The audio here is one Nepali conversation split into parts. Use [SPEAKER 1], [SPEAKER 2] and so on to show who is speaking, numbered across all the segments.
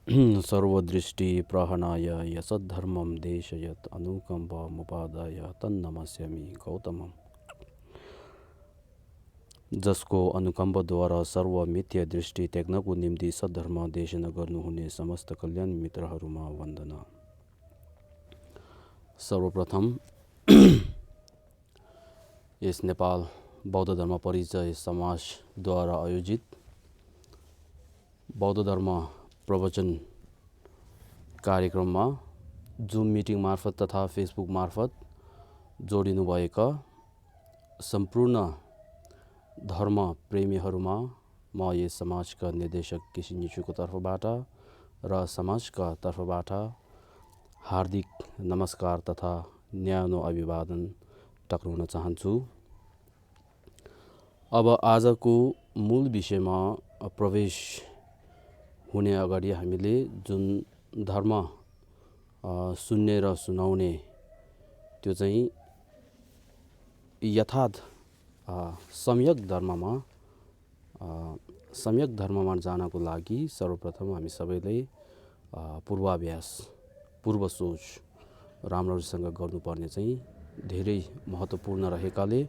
[SPEAKER 1] सर्वदृष्टि प्रहनाय यसद्धर्मं देशयत् अनुकंपमुपादाय तन्नमस्यामि गौतमम्। जसको अनुकम्पद्वारा सर्व मिथ्या दृष्टि त्याग्नको निम्ति सद्धर्म देशना गर्नुहुने समस्त कल्याण मित्रहरूमा वन्दना। सर्वप्रथम यस नेपाल बौद्ध धर्म परिचय समाजद्वारा आयोजित बौद्ध धर्म प्रवचन कार्यक्रममा जुम मिटिङ मार्फत तथा फेसबुक मार्फत जोडिनुभएका सम्पूर्ण धर्म प्रेमीहरूमा म यस समाजका निर्देशक केसी निचुको तर्फबाट र समाजका तर्फबाट हार्दिक नमस्कार तथा न्यानो अभिवादन टक्राउन चाहन्छु। अब आजको मूल विषयमा प्रवेश हुने अगाडि हामीले जुन धर्म सुन्ने र सुनाउने त्यो चाहिँ यथार्थ सम्यक धर्ममा जानको लागि सर्वप्रथम हामी सबैले पूर्वाभ्यास पूर्व सोच राम्रोसँग गर्नुपर्ने चाहिँ धेरै महत्त्वपूर्ण रहेकाले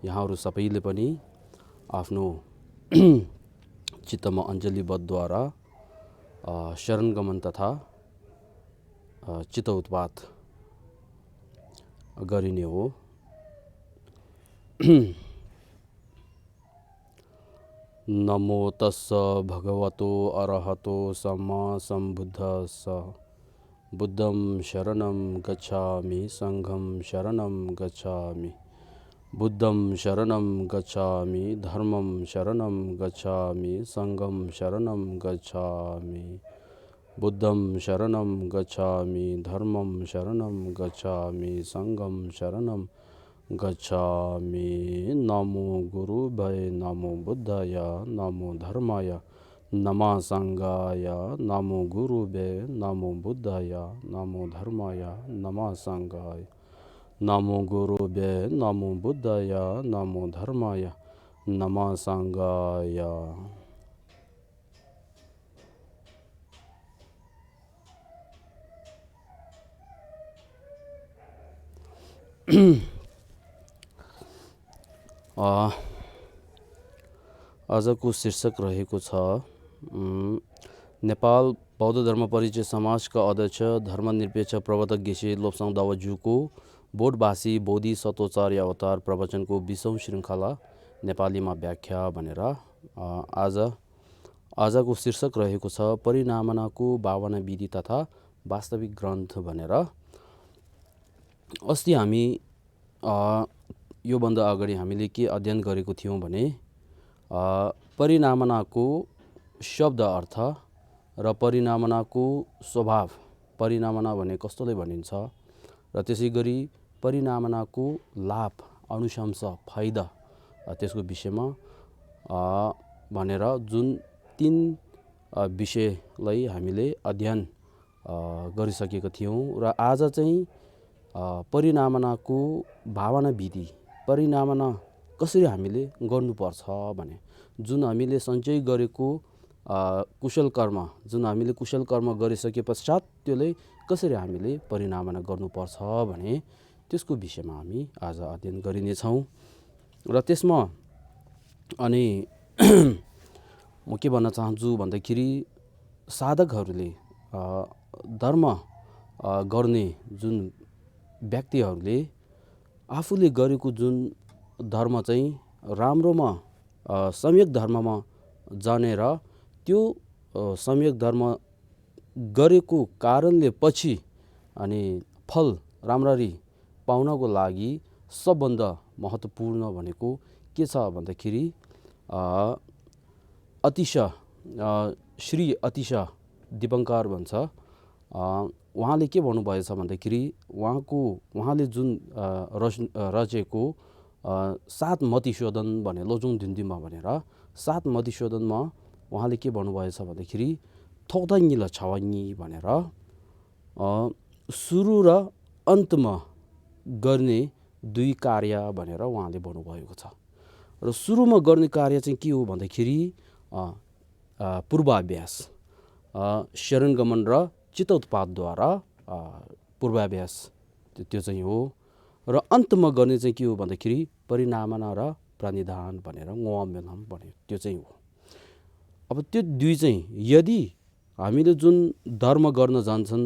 [SPEAKER 1] यहाँहरू सबैले पनि आफ्नो चित्तमा अञ्जलीबद्धद्वारा शरणगमन तथा चित्त उत्पात गरिने हो। नमो तस्स भगवतो अरहतो सम्मा सम्बुद्धस्स। बुद्धं शरणं गच्छामि संघं शरणं गच्छामि। बुद्धं शरणं गच्छामि धर्मं शरणं गच्छामि संघं शरणं गच्छामि। बुद्धं शरणं गच्छामि धर्मं शरणं गच्छामि संघं शरणं गच्छामि। नमो गुरुभ्य नमो बुद्धाय नमो धर्माय नमः संघाय। नमो गुरुभ्य नमो बुद्धाय नमो धर्माय नमः संघाय। नमो गुरुभ्य नमो बुद्धाय नमो धर्माय नमः संघाय। आजको शीर्षक रहेको छ नेपाल बौद्ध धर्म परिचय समाजका अध्यक्ष धर्मनिरपेक्ष प्रवर्तक गेसे लोप्साङ दावाज्यूको बोटभाषी बोधिसत्वाचार्य अवतार प्रवचनको 20औं श्रृङ्खला नेपालीमा व्याख्या भनेर आजको शीर्षक रहेको छ परिनामनाको भावना विधि तथा वास्तविक ग्रन्थ भनेर। अस्ति हामी योभन्दा अगाडि हामीले के अध्ययन गरेको थियौँ भने परिनामनाको शब्द अर्थ र परिनामनाको स्वभाव, परिनामना भने कस्तोलाई भनिन्छ र त्यसै गरी परिनामनाको लाभ अनुशंस फाइदा त्यसको विषयमा भनेर जुन 3 विषयलाई हामीले अध्ययन गरिसकेका थियौँ र आज चाहिँ परिनामनाको भावना विधि, परिनामना कसरी हामीले गर्नुपर्छ भने जुन हामीले सञ्चय गरेको कुशल कर्म, जुन हामीले कुशल कर्म गरिसके पश्चात त्यसलाई कसरी हामीले परिनामना गर्नुपर्छ भने त्यसको विषयमा हामी आज अध्ययन गरिनेछौँ। र त्यसमा अनि म के भन्न चाहन्छु भन्दाखेरि साधकहरूले धर्म गर्ने जुन व्यक्तिहरूले आफूले गरेको जुन धर्म चाहिँ राम्रोमा सम्यक धर्ममा जानेर त्यो सम्यक धर्म गरेको कारणले पछि अनि फल राम्ररी पाउनको लागि सबभन्दा महत्त्वपूर्ण भनेको के छ भन्दाखेरि अतिश श्री अतिश दीपङ्कर भन्छ उहाँले के भन्नुभएछ भन्दाखेरि उहाँले जुन रचेको 7 मतिशोधन भने लोजुङ धिन्दिमा भनेर 7 मतिशोधनमा उहाँले के भन्नुभएछ भन्दाखेरि थोक्दाङ्गिला छवाङ्गी भनेर सुरु र अन्तमा गर्ने 2 कार्य भनेर उहाँले भन्नुभएको छ। र सुरुमा गर्ने कार्य चाहिँ के हो भन्दाखेरि पूर्वाभ्यास शरणगमन र चित्त उत्पादद्वारा पूर्वाभ्यास त्यो चाहिँ हो। र अन्तमा गर्ने चाहिँ के हो भन्दाखेरि परिनामना र प्राणिधान भनेर ngoammelham भन्यो त्यो चाहिँ हो। अब त्यो दुई चाहिँ यदि हामीले जुन धर्म गर्न जान्छन्,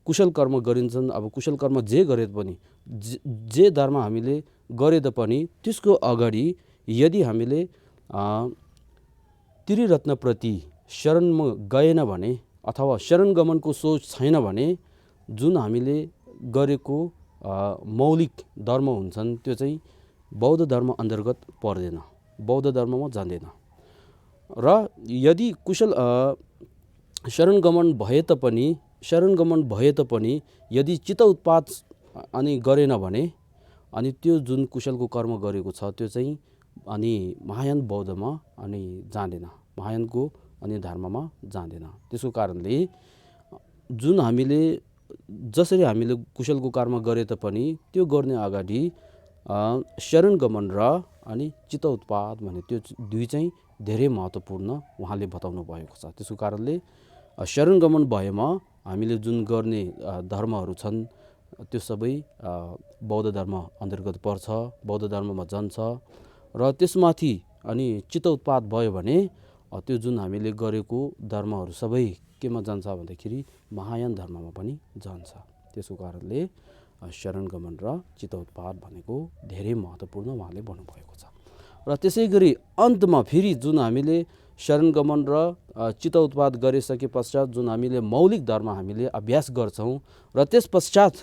[SPEAKER 1] कुशल कर्म गरिन्छन्, अब कुशल कर्म जे गरे पनि, जे धर्म हामीले गरे पनि त्यसको अगाडि यदि हामीले त्रिरत्नप्रति शरणमा गएन भने अथवा शरणगमनको सोच छैन भने जुन हामीले गरेको मौलिक धर्म हुन्छन् त्यो चाहिँ बौद्ध धर्म अन्तर्गत पर्दैन, बौद्ध धर्ममा जाँदैन। र यदि कुशल शरणगमन भए तापनि यदि चित्त उत्पाद अनि गरेन भने अनि त्यो जुन कुशलको कर्म गरेको छ त्यो चाहिँ अनि महायान बौद्धमा अनि जाँदैन, महायानको अनि धर्ममा जाँदैन। त्यसको कारणले जुन हामीले जसरी हामीले कुशलको कर्म गरे तापनि त्यो गर्ने अगाडि शरणगमन र अनि चित्त उत्पाद भने त्यो दुई चाहिँ धेरै महत्त्वपूर्ण उहाँले बताउनु भएको छ। त्यसको कारणले शरणगमन भएमा हामीले जुन गर्ने धर्महरू छन् त्यो सबै बौद्ध धर्म अन्तर्गत पर्छ, बौद्ध धर्ममा जान्छ। र त्यसमाथि अनि चित्त उत्पाद भयो भने त्यो जुन हामीले गरेको धर्महरू सबै केमा जान्छ भन्दाखेरि महायान धर्ममा पनि जान्छ। त्यसको कारणले शरणगमन र चित्त उत्पाद भनेको धेरै महत्त्वपूर्ण उहाँले भन्नुभएको छ। र त्यसै गरी अन्तमा फेरि जुन हामीले शरणगमन र चित्त उत्पाद गरिसके पश्चात जुन हामीले मौलिक धर्म हामीले अभ्यास गर्छौँ र त्यस पश्चात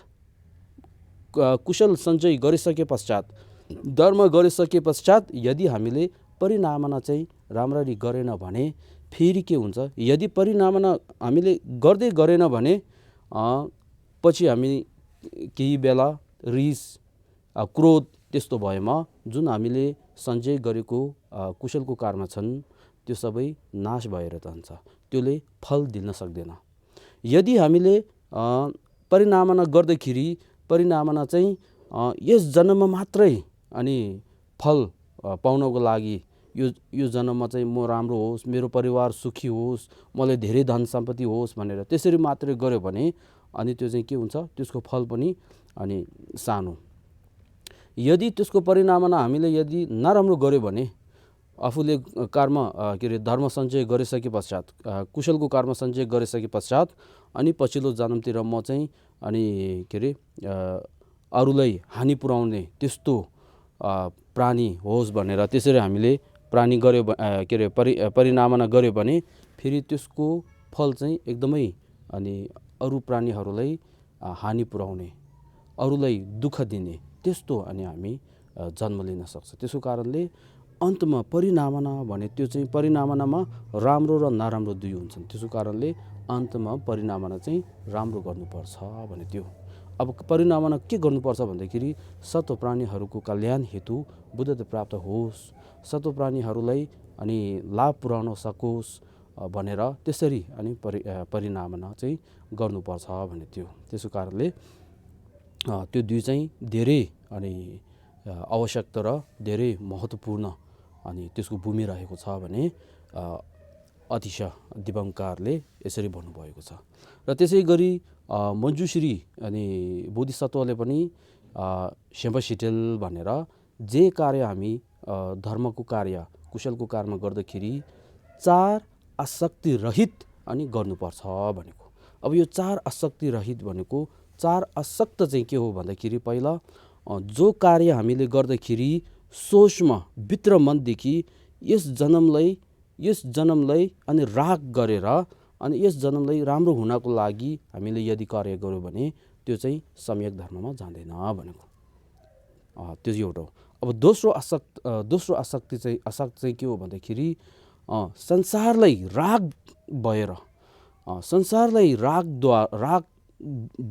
[SPEAKER 1] कुशल सञ्चय गरिसके पश्चात धर्म गरिसके पश्चात यदि हामीले परिनामना चाहिँ राम्ररी गरेन भने फेरि के हुन्छ, यदि परिनामना हामीले गर्दै गरेन भने पछि हामी केही बेला रिस क्रोध त्यस्तो भएमा जुन हामीले सञ्चय गरेको कुशलको कर्म छन् त्यो सबै नाश भएर जान्छ, त्यसले फल दिन सक्दैन। यदि हामीले परिनामना गर्दाखेरि परिनामना चाहिँ यस जन्ममा मात्रै अनि फल पाउनको लागि यो जन्ममा चाहिँ म राम्रो होस्, मेरो परिवार सुखी होस्, मलाई धेरै धन सम्पत्ति होस् भनेर त्यसरी मात्रै गर्यो भने अनि त्यो चाहिँ के हुन्छ, त्यसको फल पनि अनि सानो। यदि त्यसको परिनामना हामीले यदि नराम्रो गर्यो भने आफूले कर्म के अरे धर्म सञ्चय गरिसके पश्चात कुशलको कर्म सञ्चय गरिसके पश्चात अनि पछिल्लो जन्मतिर म चाहिँ अनि के अरे अरूलाई हानि पुर्याउने त्यस्तो प्राणी होस् भनेर त्यसरी हामीले प्राणी गर्यो के अरे परिनामना गर्यो भने फेरि त्यसको फल चाहिँ एकदमै अनि अरू प्राणीहरूलाई हानि पुर्याउने, अरूलाई दुःख दिने त्यस्तो अनि हामी जन्म लिन सक्छ। त्यसको कारणले अन्तमा परिनामना भने त्यो चाहिँ परिनामनामा राम्रो र नराम्रो दुई हुन्छन्। त्यसको कारणले अन्तमा परिनामना चाहिँ राम्रो गर्नुपर्छ भने त्यो। अब परिनामना के गर्नुपर्छ भन्दाखेरि सत्व प्राणीहरूको कल्याण हेतु बुद्धता प्राप्त होस्, सत्व प्राणीहरूलाई अनि लाभ पुर्याउन सकोस् भनेर त्यसरी अनि परिनामना चाहिँ गर्नुपर्छ भने त्यो। त्यसको कारणले त्यो दुई चाहिँ धेरै अनि आवश्यकता र धेरै महत्त्वपूर्ण अनि त्यसको भूमि रहेको छ भने अतिश दिवंकारले यसरी भन्नुभएको छ। र त्यसै गरी मञ्जुश्री अनि बोधिसत्वले पनि सेम्पसिटेल भनेर जे कार्य हामी धर्मको कार्य कुशलको कर्म गर्दाखेरि चार आसक्ति रहित अनि गर्नुपर्छ भनेको। अब यो चार आसक्ति रहित भनेको चार आसक्त चाहिँ के हो भन्दाखेरि पहिला जो कार्य हामीले गर्दाखेरि सोचमा भित्र मनदेखि यस जन्मलाई अनि राग गरेर अनि यस जन्मलाई राम्रो हुनको लागि हामीले यदि कार्य गर्यो भने त्यो चाहिँ सम्यक धर्ममा जाँदैन भनेको त्यो एउटा हो। अब दोस्रो आसक्ति चाहिँ के हो भन्दाखेरि संसारलाई राग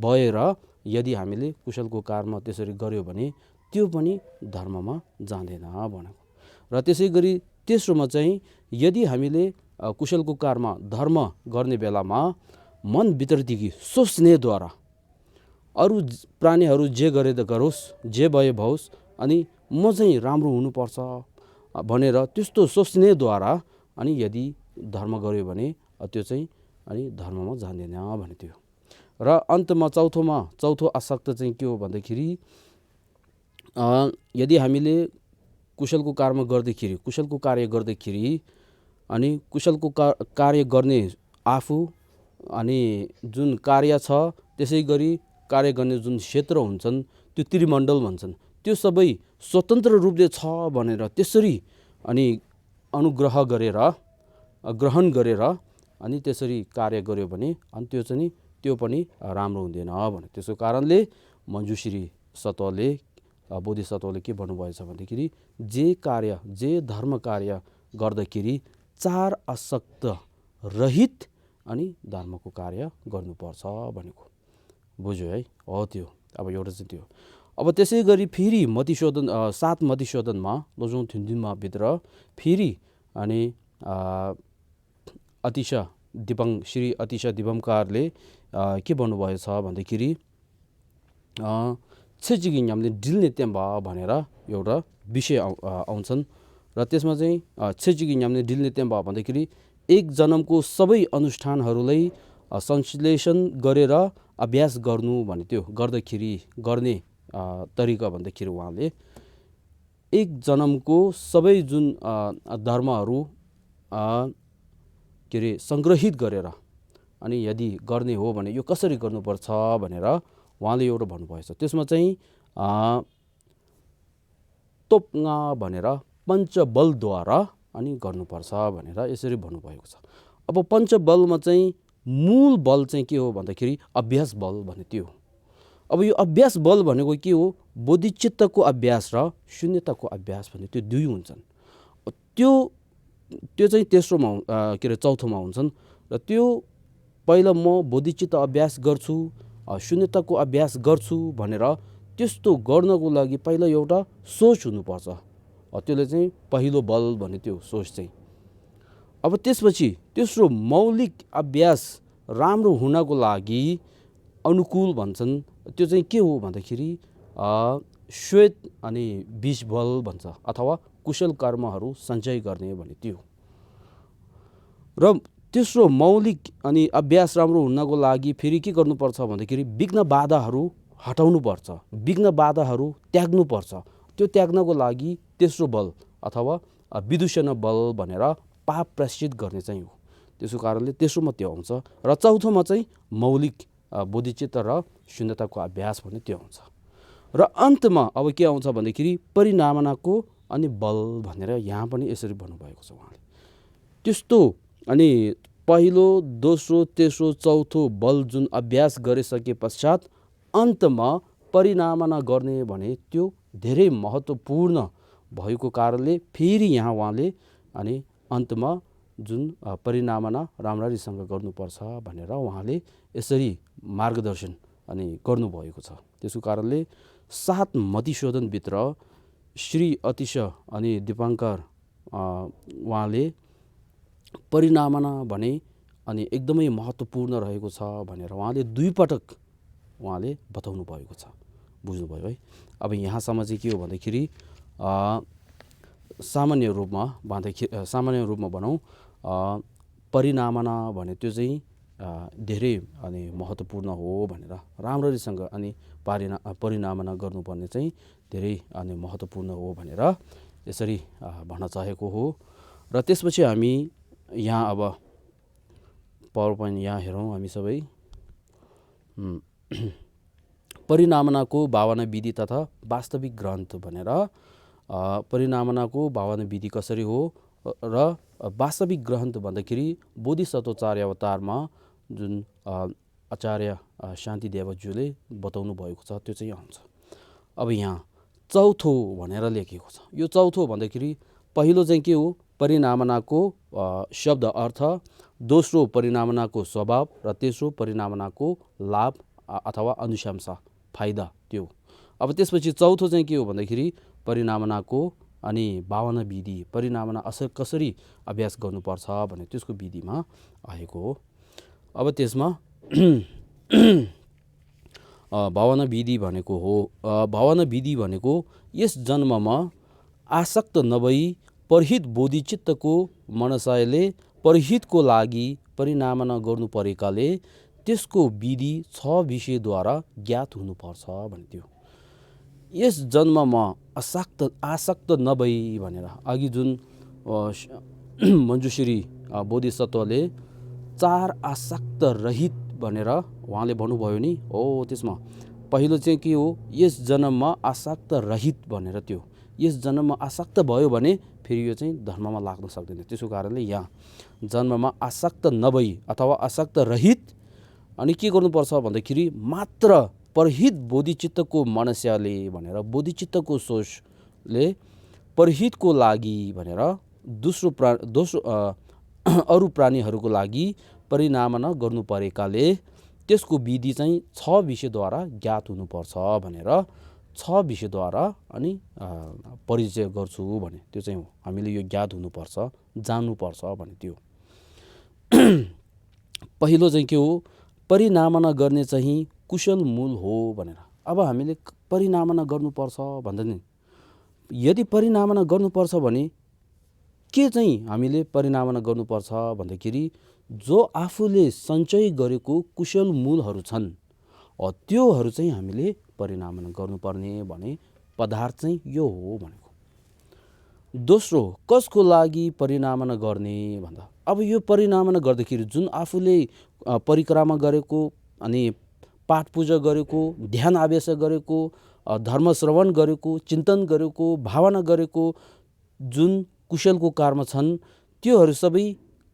[SPEAKER 1] भएर यदि हामीले कुशलको कर्म त्यसरी गर्यो भने त्यो पनि धर्ममा जाँदैन भनेको। र त्यसै गरी तेस्रोमा चाहिँ यदि हामीले कुशलको कर्म धर्म गर्ने बेलामा मनभित्रदेखि सोच्नेद्वारा अरू प्राणीहरू जे गरे गरोस्, जे भए भओस् अनि म चाहिँ राम्रो हुनुपर्छ भनेर त्यस्तो सोच्नेद्वारा अनि यदि धर्म गर्यो भने त्यो चाहिँ अनि धर्ममा जान्दैन भने त्यो। र अन्तमा चौथो आसक्त चाहिँ के हो भन्दाखेरि यदि हामीले कुशलको कार्य गर्दाखेरि अनि कुशलको कार्य गर्ने आफू अनि जुन कार्य छ त्यसै गरी कार्य गर्ने जुन क्षेत्र हुन्छन् त्यो त्रिमण्डल भन्छन्, त्यो सबै स्वतन्त्र रूपले छ भनेर त्यसरी अनि अनुग्रह गरेर ग्रहण गरेर अनि त्यसरी कार्य गर्यो भने अनि त्यो पनि राम्रो हुँदैन भने। त्यसको कारणले मञ्जुश्री सत्वले बोधिसत्वले के भन्नुभएछ भन्दाखेरि जे धर्म कार्य गर्दाखेरि 4 आसक्त रहित अनि धर्मको कार्य गर्नुपर्छ भनेको बुझ्यो है। हो त्यो अब एउटा चाहिँ त्यो। अब त्यसै गरी फेरि मतिशोधन 7 मतिशोधनमा लोजोङ थिन्दिनमा भित्र फेरि अनि श्री अतिश दिपमकारले के भन्नुभएछ भन्दाखेरि छेचिगी न्यामले डिल्ने तेम्बा भनेर एउटा विषय आउँछन् र त्यसमा चाहिँ छेचिगी न्यामले डिल्ने तेम्बा भन्दाखेरि एक जन्मको सबै अनुष्ठानहरूलाई संश्लेषण गरेर अभ्यास गर्नु भने त्यो गर्ने तरिका भन्दाखेरि उहाँले एक जन्मको सबै जुन धर्महरू सङ्ग्रहित गरेर अनि यदि गर्ने हो भने यो कसरी गर्नुपर्छ भनेर उहाँले एउटा भन्नुभएछ। त्यसमा चाहिँ तोप्ङा भनेर पञ्चबलद्वारा अनि गर्नुपर्छ भनेर यसरी भन्नुभएको छ। अब पञ्चबलमा चाहिँ मूल बल चाहिँ के हो भन्दाखेरि अभ्यास बल भने त्यो। अब यो अभ्यास बल भनेको के हो, बोधिचित्तको अभ्यास र शून्यताको अभ्यास भने त्यो दुई हुन्छन्। त्यो चाहिँ तेस्रोमा चौथोमा हुन्छन् र त्यो पहिला म बोधिचित्त अभ्यास गर्छु शून्यताको अभ्यास गर्छु भनेर त्यस्तो गर्नको लागि पहिला एउटा सोच हुनुपर्छ। त्यसले चाहिँ पहिलो बल भने त्यो सोच चाहिँ। अब त्यसपछि तेस्रो मौलिक अभ्यास राम्रो हुनको लागि अनुकूल भन्छन्, त्यो चाहिँ के हो भन्दाखेरि श्वेत अनि बीज बल भन्छ अथवा कुशल कर्महरू सञ्चय गर्ने भने त्यो। र तेस्रो मौलिक अनि अभ्यास राम्रो हुनको लागि फेरि के गर्नुपर्छ भन्दाखेरि विघ्न बाधाहरू हटाउनुपर्छ, विघ्न बाधाहरू त्याग्नुपर्छ। त्यो त्याग्नको लागि तेस्रो बल अथवा विदूषण बल भनेर पाप प्रायश्चित गर्ने चाहिँ हो। त्यसको कारणले तेस्रोमा त्यो आउँछ र चौथोमा चाहिँ मौलिक बोधिचित्त र शून्यताको अभ्यास भन्ने त्यो आउँछ। र अन्तमा अब के आउँछ भन्दाखेरि परिणामनाको अनि बल भनेर यहाँ पनि यसरी भन्नुभएको छ उहाँले। त्यस्तो अनि पहिलो दोस्रो तेस्रो चौथो बल जुन अभ्यास गरिसके पश्चात अन्तमा परिणामना गर्ने भने त्यो धेरै महत्त्वपूर्ण भएको कारणले फेरि यहाँ उहाँले अनि अन्तमा जुन परिणामना राम्ररीसँग गर्नुपर्छ भनेर उहाँले यसरी मार्गदर्शन अनि गर्नुभएको छ। त्यसको कारणले 7 मतिशोधनभित्र श्री अतिश अनि दीपाङ्कर उहाँले परिणामना भने अनि एकदमै महत्त्वपूर्ण रहेको छ भनेर उहाँले 2 पटक उहाँले बताउनु भएको छ। बुझ्नुभयो है। अब यहाँसम्म चाहिँ के हो भन्दाखेरि सामान्य रूपमा भनौँ परिणामना भने त्यो चाहिँ धेरै अनि महत्त्वपूर्ण हो भनेर राम्ररीसँग अनि परिणामना गर्नुपर्ने चाहिँ धेरै अनि महत्त्वपूर्ण हो भनेर यसरी भन्न चाहेको हो। र त्यसपछि हामी यहाँ अब पावर पोइन्ट यहाँ हेरौँ हामी सबै। परिणामनाको भावना विधि तथा वास्तविक ग्रन्थ भनेर परिणामनाको भावना विधि कसरी हो र वास्तविक ग्रन्थ भन्दाखेरि बोधिसत्वचार्य अवतारमा जुन आचार्य शान्तिदेवज्यूले बताउनु भएको छ त्यो चाहिँ आउँछ। अब यहाँ चौथो भनेर लेखेको छ। यो चौथो भन्दाखेरि पहिलो चाहिँ के हो परिणामनाको शब्द अर्थ, दोस्रो परिणामनाको स्वभाव र तेस्रो परिणामनाको लाभ अथवा अनुशंसा फाइदा त्यो। अब त्यसपछि चौथो चाहिँ के हो भन्दाखेरि परिणामनाको अनि भावना विधि, परिणामना कसरी अभ्यास गर्नुपर्छ भने त्यसको विधिमा आएको हो। अब त्यसमा भावना विधि भनेको यस जन्ममा आसक्त नभई परहित बोधिचित्तको मनसायले परहितको लागि परिनामना गर्नु परेकाले त्यसको विधि 6 विषयद्वारा ज्ञात हुनुपर्छ भन्थ्यो। यस जन्ममा आसक्त नभई भनेर अघि जुन मञ्जुश्री बोधिसत्वले 4 आसक्त रहित भनेर उहाँले भन्नुभयो नि हो। त्यसमा पहिलो चाहिँ के हो, यस जन्ममा आसक्त रहित भनेर त्यो यस जन्ममा आसक्त भयो भने फेरि यो चाहिँ धर्ममा लाग्न सक्दैन। त्यसको कारणले यहाँ जन्ममा आसक्त नभई अथवा आसक्त रहित अनि के गर्नुपर्छ भन्दाखेरि मात्र परहित बोधिचित्तको मनस्याले भनेर बोधिचित्तको सोचले परहितको लागि भनेर दोस्रो अरू प्राणीहरूको लागि परिनामना गर्नु परेकाले त्यसको विधि चाहिँ 6 विषयद्वारा ज्ञात हुनुपर्छ भनेर 6 विषयद्वारा अनि परिचय गर्छु भने त्यो चाहिँ हो। हामीले यो ज्ञात हुनुपर्छ, जान्नुपर्छ भने त्यो पहिलो चाहिँ के हो, परिनामना गर्ने चाहिँ कुशल मूल हो भनेर। अब हामीले परिनामना गर्नुपर्छ भन्दा नि यदि परिनामना गर्नुपर्छ भने के चाहिँ हामीले परिनामना गर्नुपर्छ भन्दाखेरि जो आफूले सञ्चय गरेको कुशल मूलहरू छन् त्योहरू चाहिँ हामीले परिनामना गर्नुपर्ने भने पदार्थ चाहिँ यो हो भनेको। दोस्रो कसको लागि परिनामना गर्ने भन्दा अब यो परिनामना गर्दाखेरि जुन आफूले परिक्रमा गरेको अनि पाठ पूजा गरेको, ध्यान आवेश गरेको, धर्म श्रवण गरेको, चिन्तन गरेको, भावना गरेको जुन कुशलको कर्म छन् त्योहरू सबै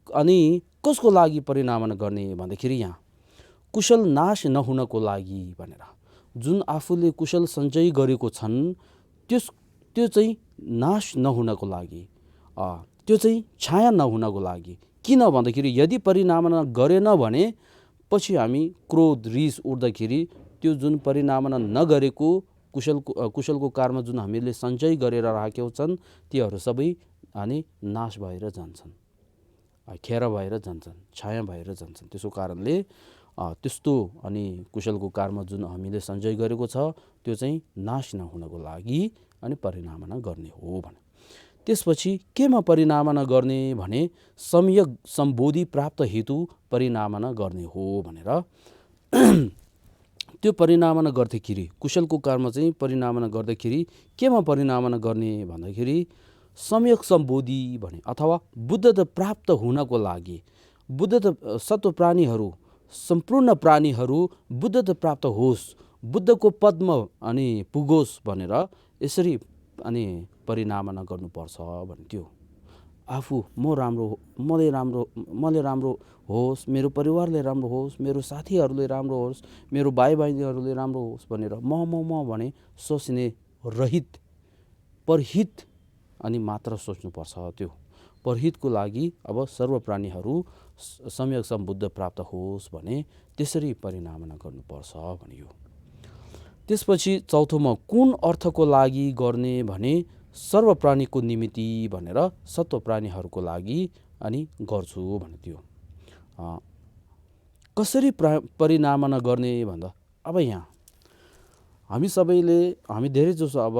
[SPEAKER 1] अनि कसको लागि परिनामना गर्ने भन्दाखेरि यहाँ कुशल नाश नहुनको लागि भनेर जुन आफूले कुशल सञ्चय गरेको छन् त्यो चाहिँ नाश नहुनको लागि, त्यो चाहिँ छाया नहुनको लागि। किन भन्दाखेरि यदि परिनामना गरेन भने पछि हामी क्रोध रिस उठ्दाखेरि त्यो जुन परिनामना नगरेको कुशलको कर्म जुन हामीले सञ्चय गरेर राखेका छन् तीहरू सबै अनि नाश भएर जान्छन्, खेर भएर जान्छन्, छाया भएर जान्छन्। त्यसको कारणले त्यस्तो अनि कुशलको कर्म जुन हामीले सञ्चय गरेको छ त्यो चाहिँ नाश नहुनको लागि अनि परिनामना गर्ने हो भने। त्यसपछि केमा परिनामना गर्ने भने सम्यक सम्बोधि प्राप्त हेतु परिनामना गर्ने हो भनेर त्यो परिनामना गर्दाखेरि कुशलको कर्म चाहिँ परिनामना गर्दाखेरि केमा परिनामना गर्ने भन्दाखेरि सम्यक सम्बोधि भने अथवा बुद्धता प्राप्त हुनको लागि बुद्धता सत्व प्राणीहरू सम्पूर्ण प्राणीहरू बुद्धता प्राप्त होस्, बुद्धको पदमा अनि पुगोस् भनेर यसरी अनि परिनामना गर्नुपर्छ भन्थ्यो। आफू मैले राम्रो होस्, मेरो परिवारले राम्रो होस्, मेरो साथीहरूले राम्रो होस्, मेरो भाइ बहिनीहरूले राम्रो होस् भनेर म भने सोच्ने रहित परहित अनि मात्र सोच्नुपर्छ। त्यो परहितको लागि अब सर्व प्राणीहरू सम्यक सम्बुद्ध प्राप्त होस् भने त्यसरी परिनामना गर्नुपर्छ भनियो। त्यसपछि चौथोमा कुन अर्थको लागि गर्ने भने सर्व प्राणीको निमित्ति भनेर सत्व प्राणीहरूको लागि अनि गर्छु भन्थ्यो। कसरी परिनामना गर्ने भन्दा अब यहाँ हामी धेरै जसो अब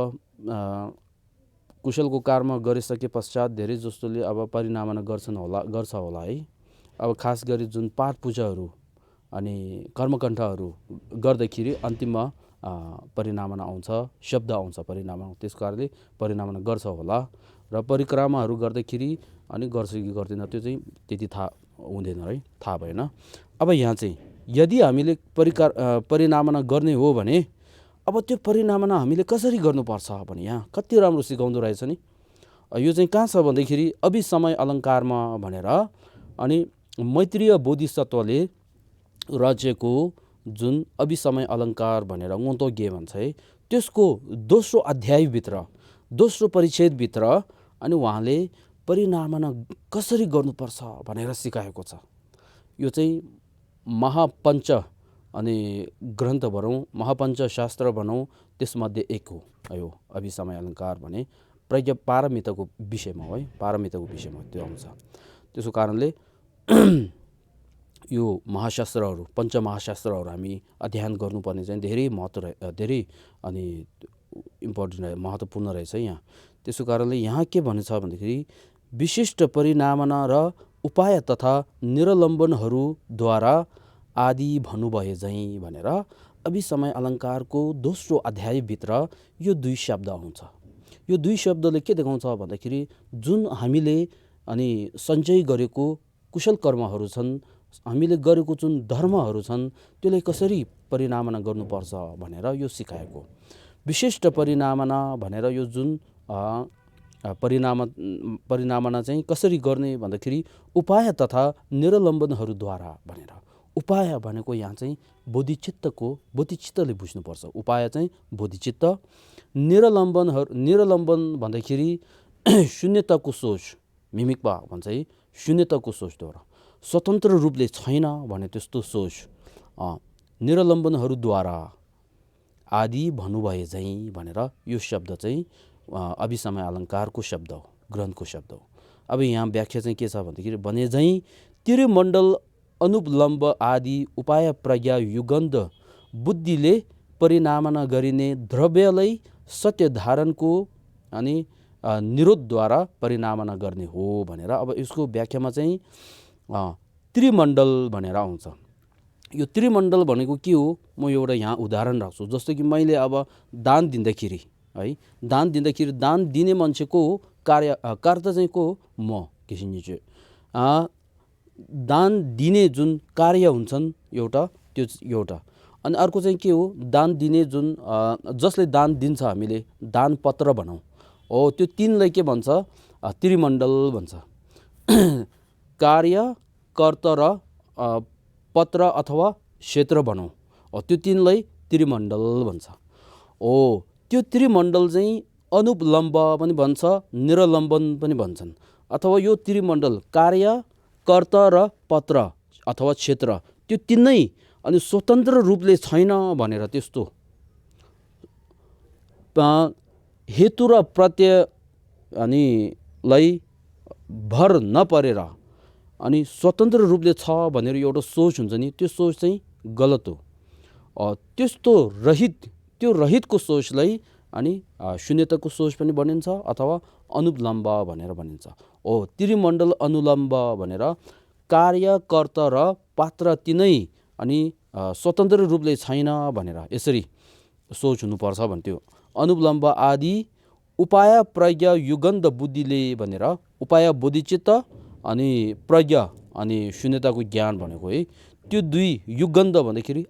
[SPEAKER 1] कुशलको कर्म गरिसके पश्चात धेरै जस्तोले अब परिनामना गर्छ होला है। अब खास गरी जुन पाठ पूजाहरू अनि कर्मकण्ठहरू गर्दाखेरि अन्तिममा परिनामना आउँछ, शब्द आउँछ परिनामना, त्यस कारणले परिनामना गर्छ होला। र परिक्रमाहरू गर्दाखेरि अनि गर्छ कि गर्दैन त्यो चाहिँ त्यति थाहा हुँदैन है, थाहा भएन। अब यहाँ चाहिँ यदि हामीले परिनामना गर्ने हो भने अब त्यो परिनामना हामीले कसरी गर्नुपर्छ भने यहाँ कति राम्रो सिकाउँदो रहेछ नि। यो चाहिँ कहाँ छ भन्दाखेरि अभिसमय अलङ्कारमा भनेर अनि मैत्रीय बोधिसत्वले रचेको जुन अभिसमय अलङ्कार भनेर गे भन्छ है, त्यसको दोस्रो अध्यायभित्र दोस्रो परिच्छेदभित्र अनि उहाँले परिनामना कसरी गर्नुपर्छ भनेर सिकाएको छ। यो चाहिँ महापञ्च अनि ग्रन्थ भनौँ, महापञ्च शास्त्र भनौँ, त्यसमध्ये एक हो यो अभिसमय अलङ्कार भने प्रज्ञा पारमिताको विषयमा हो है, पारमिताको विषयमा त्यो आउँछ। त्यसको कारणले यो महाशास्त्रहरू पञ्चमहाशास्त्रहरू हामी अध्ययन गर्नुपर्ने चाहिँ धेरै अनि इम्पोर्टेन्ट महत्त्वपूर्ण रहेछ यहाँ। त्यसको कारणले यहाँ के भन्छ भन्दाखेरि विशिष्ट परिनामना र उपाय तथा निरलम्बनहरूद्वारा आदि भन्नुभए झैँ भनेर अभिसमय अलङ्कारको दोस्रो अध्यायभित्र यो दुई शब्द आउँछ। यो दुई शब्दले के देखाउँछ भन्दाखेरि जुन हामीले अनि सञ्चय गरेको कुशल कर्महरू छन्, हामीले गरेको जुन धर्महरू छन् त्यसलाई कसरी परिनामना गर्नुपर्छ भनेर यो सिकाएको। विशिष्ट परिनामना भनेर यो जुन परिनामना चाहिँ कसरी गर्ने भन्दाखेरि उपाय तथा निरलम्बनहरूद्वारा भनेर। उपाय भनेको यहाँ चाहिँ बोधिचित्तले बुझ्नुपर्छ। उपाय चाहिँ बोधिचित्त, निरलम्बन भन्दाखेरि शून्यताको सोच, मिमिक्वा भन्छ है, शून्यताको सोचद्वारा स्वतन्त्र रूपले छैन भने त्यस्तो सोच निरलम्बनहरूद्वारा आदि भन्नुभए झैँ भनेर यो शब्द चाहिँ अभिसमय अलङ्कारको शब्द हो, ग्रन्थको शब्द हो। अब यहाँ व्याख्या चाहिँ के छ भन्दाखेरि भने झैँ तिरुमण्डल अनुपलम्ब आदि उपाय प्रज्ञा युगन्ध बुद्धिले परिनामना गरिने द्रव्यलाई सत्य धारणको अनि निरोधद्वारा परिनामना गर्ने हो भनेर। अब यसको व्याख्यामा चाहिँ त्रिमण्डल भनेर आउँछ। यो त्रिमण्डल भनेको के हो, म एउटा यहाँ उदाहरण राख्छु। जस्तो कि मैले अब दान दिँदाखेरि है, दान दिने मान्छेको कार्य चाहिँ को म किसिमले चाहिँ दान दिने जुन कार्य हुन्छन् एउटा, त्यो एउटा। अनि अर्को चाहिँ के हो, दान दिने जुन जसले दान दिन्छ हामीले दान पत्र भनौँ हो, त्यो तिनलाई के भन्छ, त्रिमण्डल भन्छ। कार्य, कर्त र पत्र अथवा क्षेत्र भनौँ, त्यो तिनलाई त्रिमण्डल भन्छ। त्यो त्रिमण्डल चाहिँ अनुपलम्ब पनि भन्छ, निरलम्बन पनि भन्छन्। अथवा यो त्रिमण्डल कार्य, कर्त र पत्र अथवा क्षेत्र त्यो तिनै अनि स्वतन्त्र रूपले छैन भनेर त्यस्तो हेतु र प्रत्यय अनि लाई भर नपरेर अनि स्वतन्त्र रूपले छ भनेर एउटा सोच हुन्छ नि, त्यो सोच चाहिँ गलत हो। त्यस्तो त्यो रहितको सोचलाई अनि शून्यताको सोच पनि भनिन्छ अथवा अनुपलम्ब भनेर भनिन्छ। त्रिमण्डल अनुलम्ब भनेर कार्य, कर्त र पात्र तिनै अनि स्वतन्त्र रूपले छैन भनेर यसरी सोच हुनुपर्छ भन्थ्यो। अनुपलम्ब आदि उपाय प्रज्ञा युगन्ध बुद्धिले भनेर उपाय बोधिचित्त अनि प्रज्ञा अनि शून्यताको ज्ञान भनेको है, त्यो दुई युगन्ध भन्दाखेरि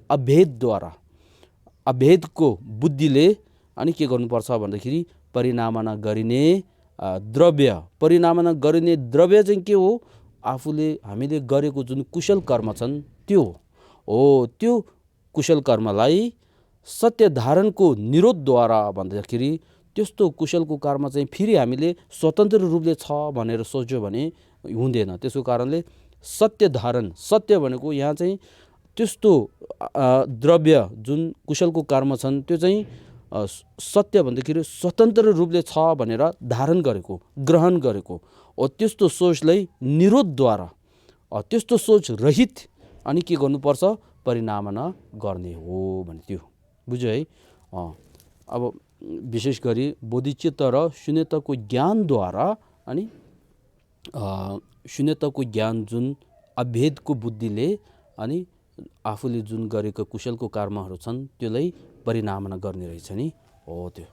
[SPEAKER 1] अभेदको बुद्धिले अनि के गर्नुपर्छ भन्दाखेरि परिनामना गरिने द्रव्य चाहिँ के हो, हामीले गरेको जुन कुशल कर्म छन् त्यो हो। त्यो कुशल कर्मलाई सत्य धारणको निरोधद्वारा भन्दाखेरि त्यस्तो कुशलको कर्म चाहिँ फेरि हामीले स्वतन्त्र रूपले छ भनेर सोच्यो भने हुँदैन। त्यसको कारणले सत्य धारण, सत्य भनेको यहाँ चाहिँ त्यस्तो द्रव्य जुन कुशलको कर्म छन् त्यो चाहिँ सत्य भन्दाखेरि स्वतन्त्र रूपले छ भनेर धारण गरेको, ग्रहण गरेको हो। त्यस्तो सोचलाई निरोधद्वारा, त्यस्तो सोच रहित अनि के गर्नुपर्छ, परिनामना गर्ने हो भन्थ्यो। बुझ्यो है। अब विशेष गरी बोधिचित्त र शून्यताको ज्ञानद्वारा अनि शून्यताको ज्ञान जुन अभेदको बुद्धिले अनि आफूले जुन गरेको कुशलको कर्महरू छन् त्यसलाई परिनामना गर्ने रहेछ नि हो त्यो।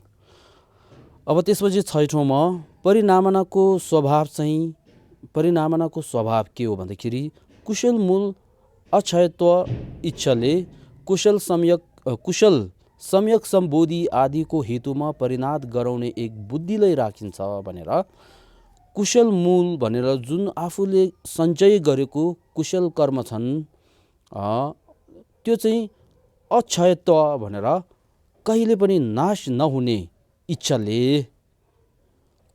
[SPEAKER 1] अब त्यसपछि 6औँमा परिनामनाको स्वभाव के हो भन्दाखेरि कुशल मूल अक्षयत्व इच्छाले कुशल सम्यक सम्बोधि आदिको हेतुमा परिणात गराउने एक बुद्धिलाई राखिन्छ भनेर। कुशल मूल भनेर जुन आफूले सञ्चय गरेको कुशल कर्म छन् त्यो चाहिँ अक्षयत्व भनेर कहिले पनि नाश नहुने इच्छाले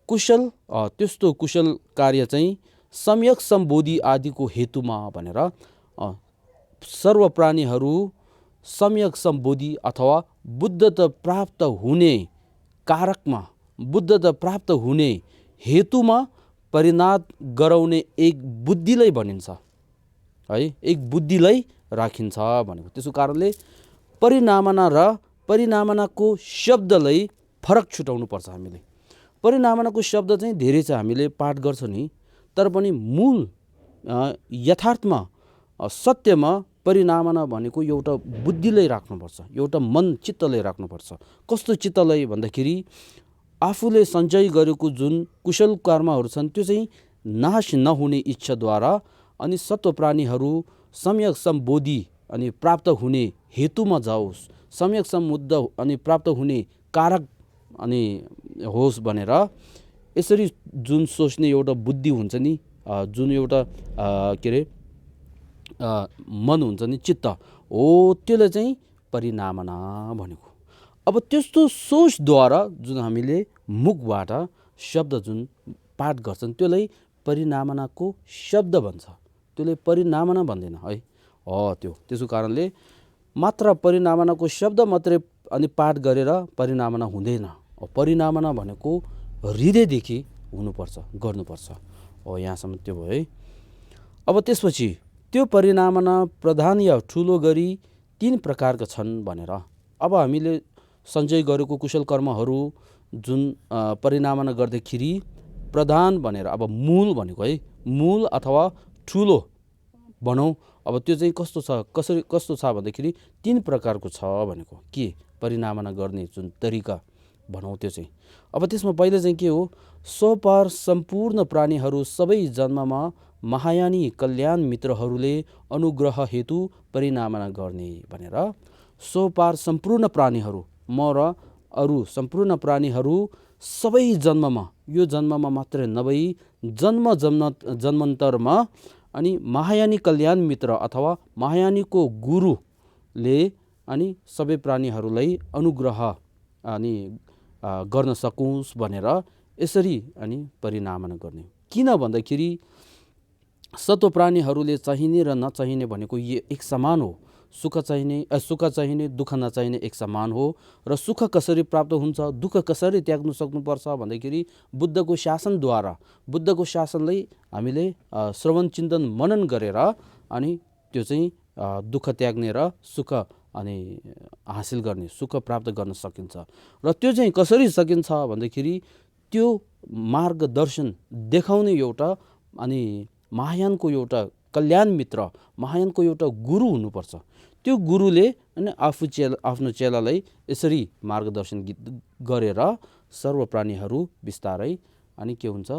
[SPEAKER 1] त्यस्तो कुशल कार्य चाहिँ सम्यक सम्बोधि आदिको हेतुमा भनेर सर्व प्राणीहरू सम्यक सम्बोधि अथवा बुद्धता प्राप्त हुने कारकमा, बुद्धता प्राप्त हुने हेतुमा परिणात गराउने एक बुद्धिलाई भनिन्छ है, एक बुद्धिलाई राखिन्छ भनेको। त्यसको कारणले परिनामना र परिनामनाको शब्दलाई फरक छुटाउनु पर्छ हामीले। परिनामनाको शब्द चाहिँ धेरै छ, हामीले पाठ गर्छौँ नि, तर पनि मूल यथार्थमा सत्यमा परिनामना भनेको एउटा बुद्धिलाई राख्नुपर्छ, एउटा मन चित्तलाई राख्नुपर्छ। कस्तो चित्तलाई भन्दाखेरि आफूले सञ्चय गरेको जुन कुशल कर्महरू छन् त्यो चाहिँ नाश नहुने इच्छाद्वारा अनि सत्व प्राणीहरू सम्यक सम्बोधि अनि प्राप्त हुने हेतुमा जाओस्, सम्यक सम्बुद्ध अनि प्राप्त हुने कारक अनि होस् भनेर यसरी जुन सोच्ने एउटा बुद्धि हुन्छ नि, जुन एउटा के अरे मन हुन्छ नि, चित्त हो, त्यसले चाहिँ परिनामना भनेको। अब त्यस्तो सोचद्वारा जुन हामीले मुखबाट शब्द जुन पाठ गर्छन् त्यसलाई परिनामनाको शब्द भन्छ, त्यसले परिनामना भन्दैन है। त्यो त्यसो कारणले मात्र परिनामनाको शब्द मात्रै अनि पाठ गरेर परिनामना हुँदैन। परिनामना भनेको हृदयदेखि हुनुपर्छ, गर्नुपर्छ। यहाँसम्म त्यो भयो है। अब त्यसपछि त्यो परिनामना प्रधान या ठुलो गरी 3 प्रकारका छन् भनेर अब हामीले सञ्चय गरेको कुशल कर्महरू जुन परिनामना गर्दाखेरि प्रधान भनेर अब मूल भनेको है, मूल अथवा ठुलो भनौँ। अब त्यो चाहिँ कस्तो छ, कस्तो छ भन्दाखेरि 3 प्रकारको छ भनेको। के परिनामना गर्ने जुन तरिका भनौँ त्यो चाहिँ अब त्यसमा पहिला चाहिँ के हो, स्वपार सम्पूर्ण प्राणीहरू सबै जन्ममा महायानी कल्याण मित्रहरूले अनुग्रह हेतु परिनामना गर्ने भनेर। स्वपार सम्पूर्ण प्राणीहरू, म र अरू सम्पूर्ण प्राणीहरू सबै जन्ममा, यो जन्ममा मात्रै नभई जन्मान्तरमा अनि महायानी कल्याण मित्र अथवा महायानीको गुरुले अनि सबै प्राणीहरूलाई अनुग्रह अनि गर्न सकोस् भनेर यसरी अनि परिनामना गर्ने। किन भन्दाखेरि सत्व प्राणीहरूले चाहिने र नचाहिने भनेको एक समान हो। सुख चाहिने दुःख नचाहिने एक समान हो। र सुख कसरी प्राप्त हुन्छ, दुःख कसरी त्याग्नु सक्नुपर्छ भन्दाखेरि बुद्धको शासनद्वारा, बुद्धको शासनलाई हामीले श्रवण चिन्तन मनन गरेर अनि त्यो चाहिँ दुःख त्याग्ने र सुख अनि हासिल गर्ने, सुख प्राप्त गर्न सकिन्छ। र त्यो चाहिँ कसरी सकिन्छ भन्दाखेरि त्यो मार्गदर्शन देखाउने एउटा अनि महायानको एउटा कल्याण मित्र, महायानको एउटा गुरु हुनुपर्छ। त्यो गुरुले अनि आफ्नो चेलालाई यसरी मार्गदर्शन गरेर सर्व प्राणीहरू बिस्तारै अनि के हुन्छ,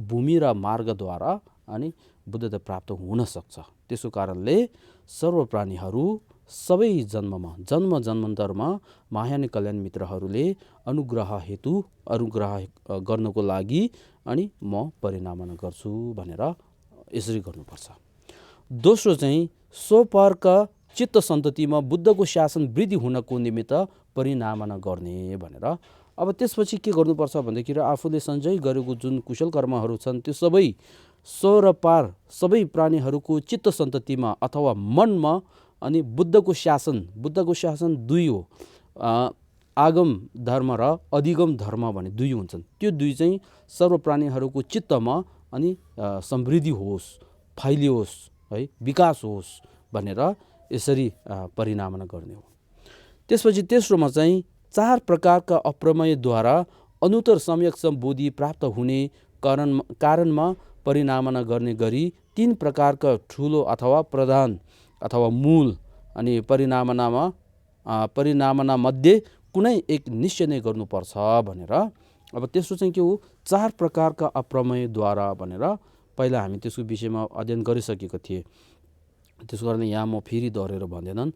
[SPEAKER 1] भूमि र मार्गद्वारा अनि बुद्धता प्राप्त हुन सक्छ। त्यसो कारणले सर्व प्राणीहरू सबै जन्ममा, जन्मान्तरमा महायानी कल्याण मित्रहरूले अनुग्रह हेतु अनुग्रह गर्नको लागि अनि म परिनामना गर्छु भनेर यसरी गर्नुपर्छ। दोस्रो चाहिँ स्वपारका चित्त सन्ततिमा बुद्धको शासन वृद्धि हुनको निमित्त परिनामना गर्ने भनेर। अब त्यसपछि के गर्नुपर्छ भन्दाखेरि आफूले सञ्चय गरेको जुन कुशल कर्महरू छन् त्यो सबै स्व र पार सबै प्राणीहरूको चित्त सन्ततिमा अथवा मनमा अनि बुद्धको शासन 2 हो। आगम धर्म र अधिगम धर्म भने 2 हुन्छन्। त्यो 2 चाहिँ सर्व प्राणीहरूको चित्तमा अनि समृद्धि होस्, फैलियोस् है, विकास होस् भनेर यसरी परिनामना गर्ने हो। त्यसपछि तेस्रोमा चाहिँ 4 प्रकारका अप्रमेयद्वारा अनुत्तर सम्यक सम्बोधि प्राप्त हुने कारणमा परिनामना गर्ने गरी 3 प्रकारका ठुलो अथवा प्रधान अथवा मूल अनि परिनामना मध्ये कुनै एक निश्चय नै गर्नुपर्छ भनेर। अब तेस्रो चाहिँ के हो, 4 प्रकारका अप्रमेयद्वारा भनेर पहिला हामी त्यसको विषयमा अध्ययन गरिसकेको थिए। त्यसो कारण यहाँ म फेरि दोहोरेर भन्दैनन्।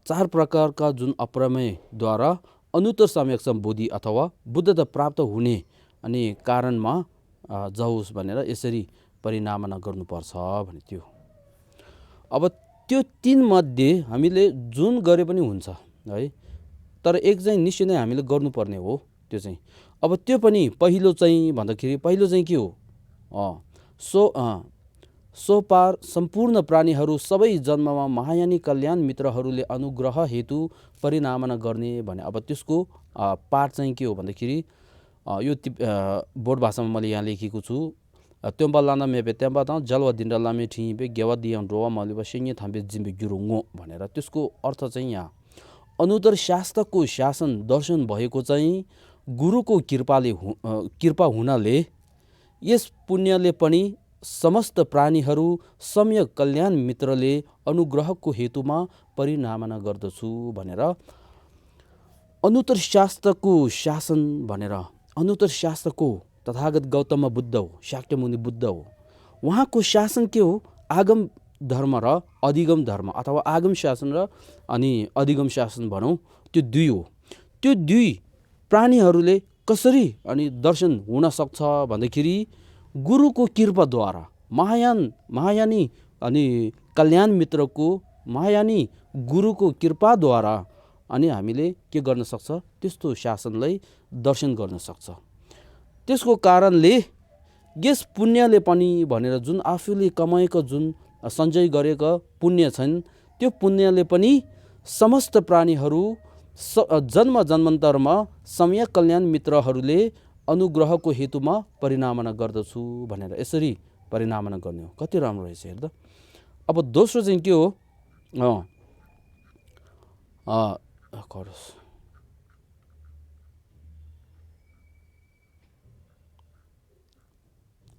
[SPEAKER 1] 4 प्रकारका जुन अप्रमेयद्वारा अनुत्तर सम्यक सम्बोधि अथवा बुद्धता प्राप्त हुने अनि कारणमा जाओस् भनेर यसरी परिनामना गर्नुपर्छ भने त्यो। अब त्यो 3 मध्ये हामीले जुन गरे पनि हुन्छ है, तर एक चाहिँ निश्चय नै हामीले गर्नुपर्ने हो त्यो चाहिँ। अब त्यो पनि पहिलो चाहिँ भन्दाखेरि पहिलो चाहिँ के हो, स्वपार सम्पूर्ण प्राणीहरू सबै जन्ममा महायानी कल्याण मित्रहरूले अनुग्रह हेतु परिनामना गर्ने भने। अब त्यसको पाठ चाहिँ के हो भन्दाखेरि यो बोर्ड भाषामा मैले यहाँ लेखेको छु। त्योम्बा लाना मेबे त्योम्बा त जलवा दिन्डा लामे ठिबे गेवा दियां रोवा मलिबा सिङ्गे थाम्बे जिम्बे गुरुङो भनेर। त्यसको अर्थ चाहिँ यहाँ अनुत्तर शास्त्रको शासन दर्शन भएको चाहिँ गुरुको कृपा हुनाले यस पुण्यले पनि समस्त प्राणीहरू सम्यक कल्याण मित्रले अनुग्रहको हेतुमा परिनामना गर्दछु भनेर अनुत्तर शास्त्रको शासन भनेर अनुत्तर शास्त्रको तथागत गौतम बुद्ध हो, शाक्यमुनि बुद्ध हो। उहाँको शासन के हो? आगम धर्म र अधिगम धर्म अथवा आगम शासन र अनि अधिगम शासन भनौँ, त्यो दुई हो। त्यो दुई प्राणीहरूले कसरी अनि दर्शन हुन सक्छ भन्दाखेरि गुरुको कृपाद्वारा, महायानी अनि कल्याण मित्रको महायानी गुरुको कृपाद्वारा अनि हामीले के गर्न सक्छ? त्यस्तो शासनलाई दर्शन गर्न सक्छ। त्यसको कारणले यस पुण्यले पनि भनेर जुन आफूले कमाएको जुन सञ्चय गरेका पुण्य छन्, त्यो पुण्यले पनि समस्त प्राणीहरू जन्म जन्मान्तरमा सम्यक कल्याण मित्रहरूले अनुग्रहको हेतुमा परिनामना गर्दछु भनेर यसरी परिनामना गर्ने हो। कति राम्रो रहेछ हेर्दा। अब दोस्रो चाहिँ के हो?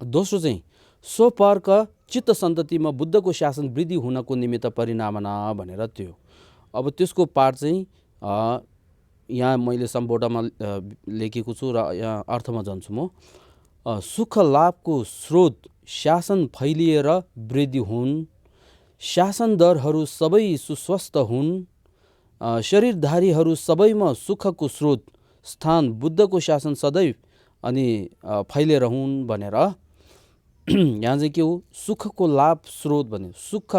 [SPEAKER 1] दोस्रो चाहिँ स्वपारका चित्त सन्ततिमा बुद्धको शासन वृद्धि हुनको निमित्त परिनामना भनेर त्यो। अब त्यसको पाठ चाहिँ यहाँ मैले सम्बोधनमा लेखेको छु र यहाँ अर्थमा जान्छु म। सुख लाभको स्रोत शासन फैलिएर वृद्धि हुन्, शासन दरहरू सबै सुस्वस्थ हुन्, शरीरधारीहरू सबैमा सुखको स्रोत स्थान बुद्धको शासन सदैव अनि फैलिएर हुन् भनेर यहाँ चाहिँ के हो? सुखको लाभ स्रोत भने सुख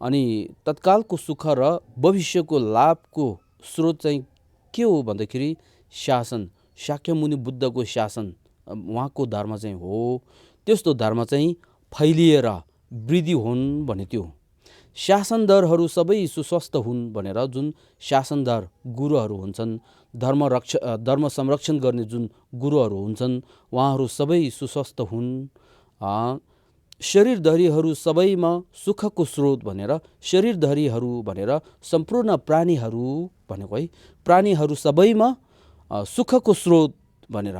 [SPEAKER 1] अनि तत्कालको सुख र भविष्यको लाभको स्रोत चाहिँ के हो भन्दाखेरि शासन, शाक्यमुनि बुद्धको शासन, उहाँको धर्म चाहिँ हो। त्यस्तो धर्म चाहिँ फैलिएर वृद्धि हुन् भने त्यो शासनदरहरू सबै सुस्वस्थ हुन् भनेर जुन शासनदार गुरुहरू हुन्छन्, धर्म संरक्षण गर्ने जुन गुरुहरू हुन्छन्, उहाँहरू सबै सुस्वस्थ हुन्। शरीरधरीहरू सबैमा सुखको स्रोत भनेर शरीरधरीहरू भनेर सम्पूर्ण प्राणीहरू भनेको है, प्राणीहरू सबैमा सुखको स्रोत भनेर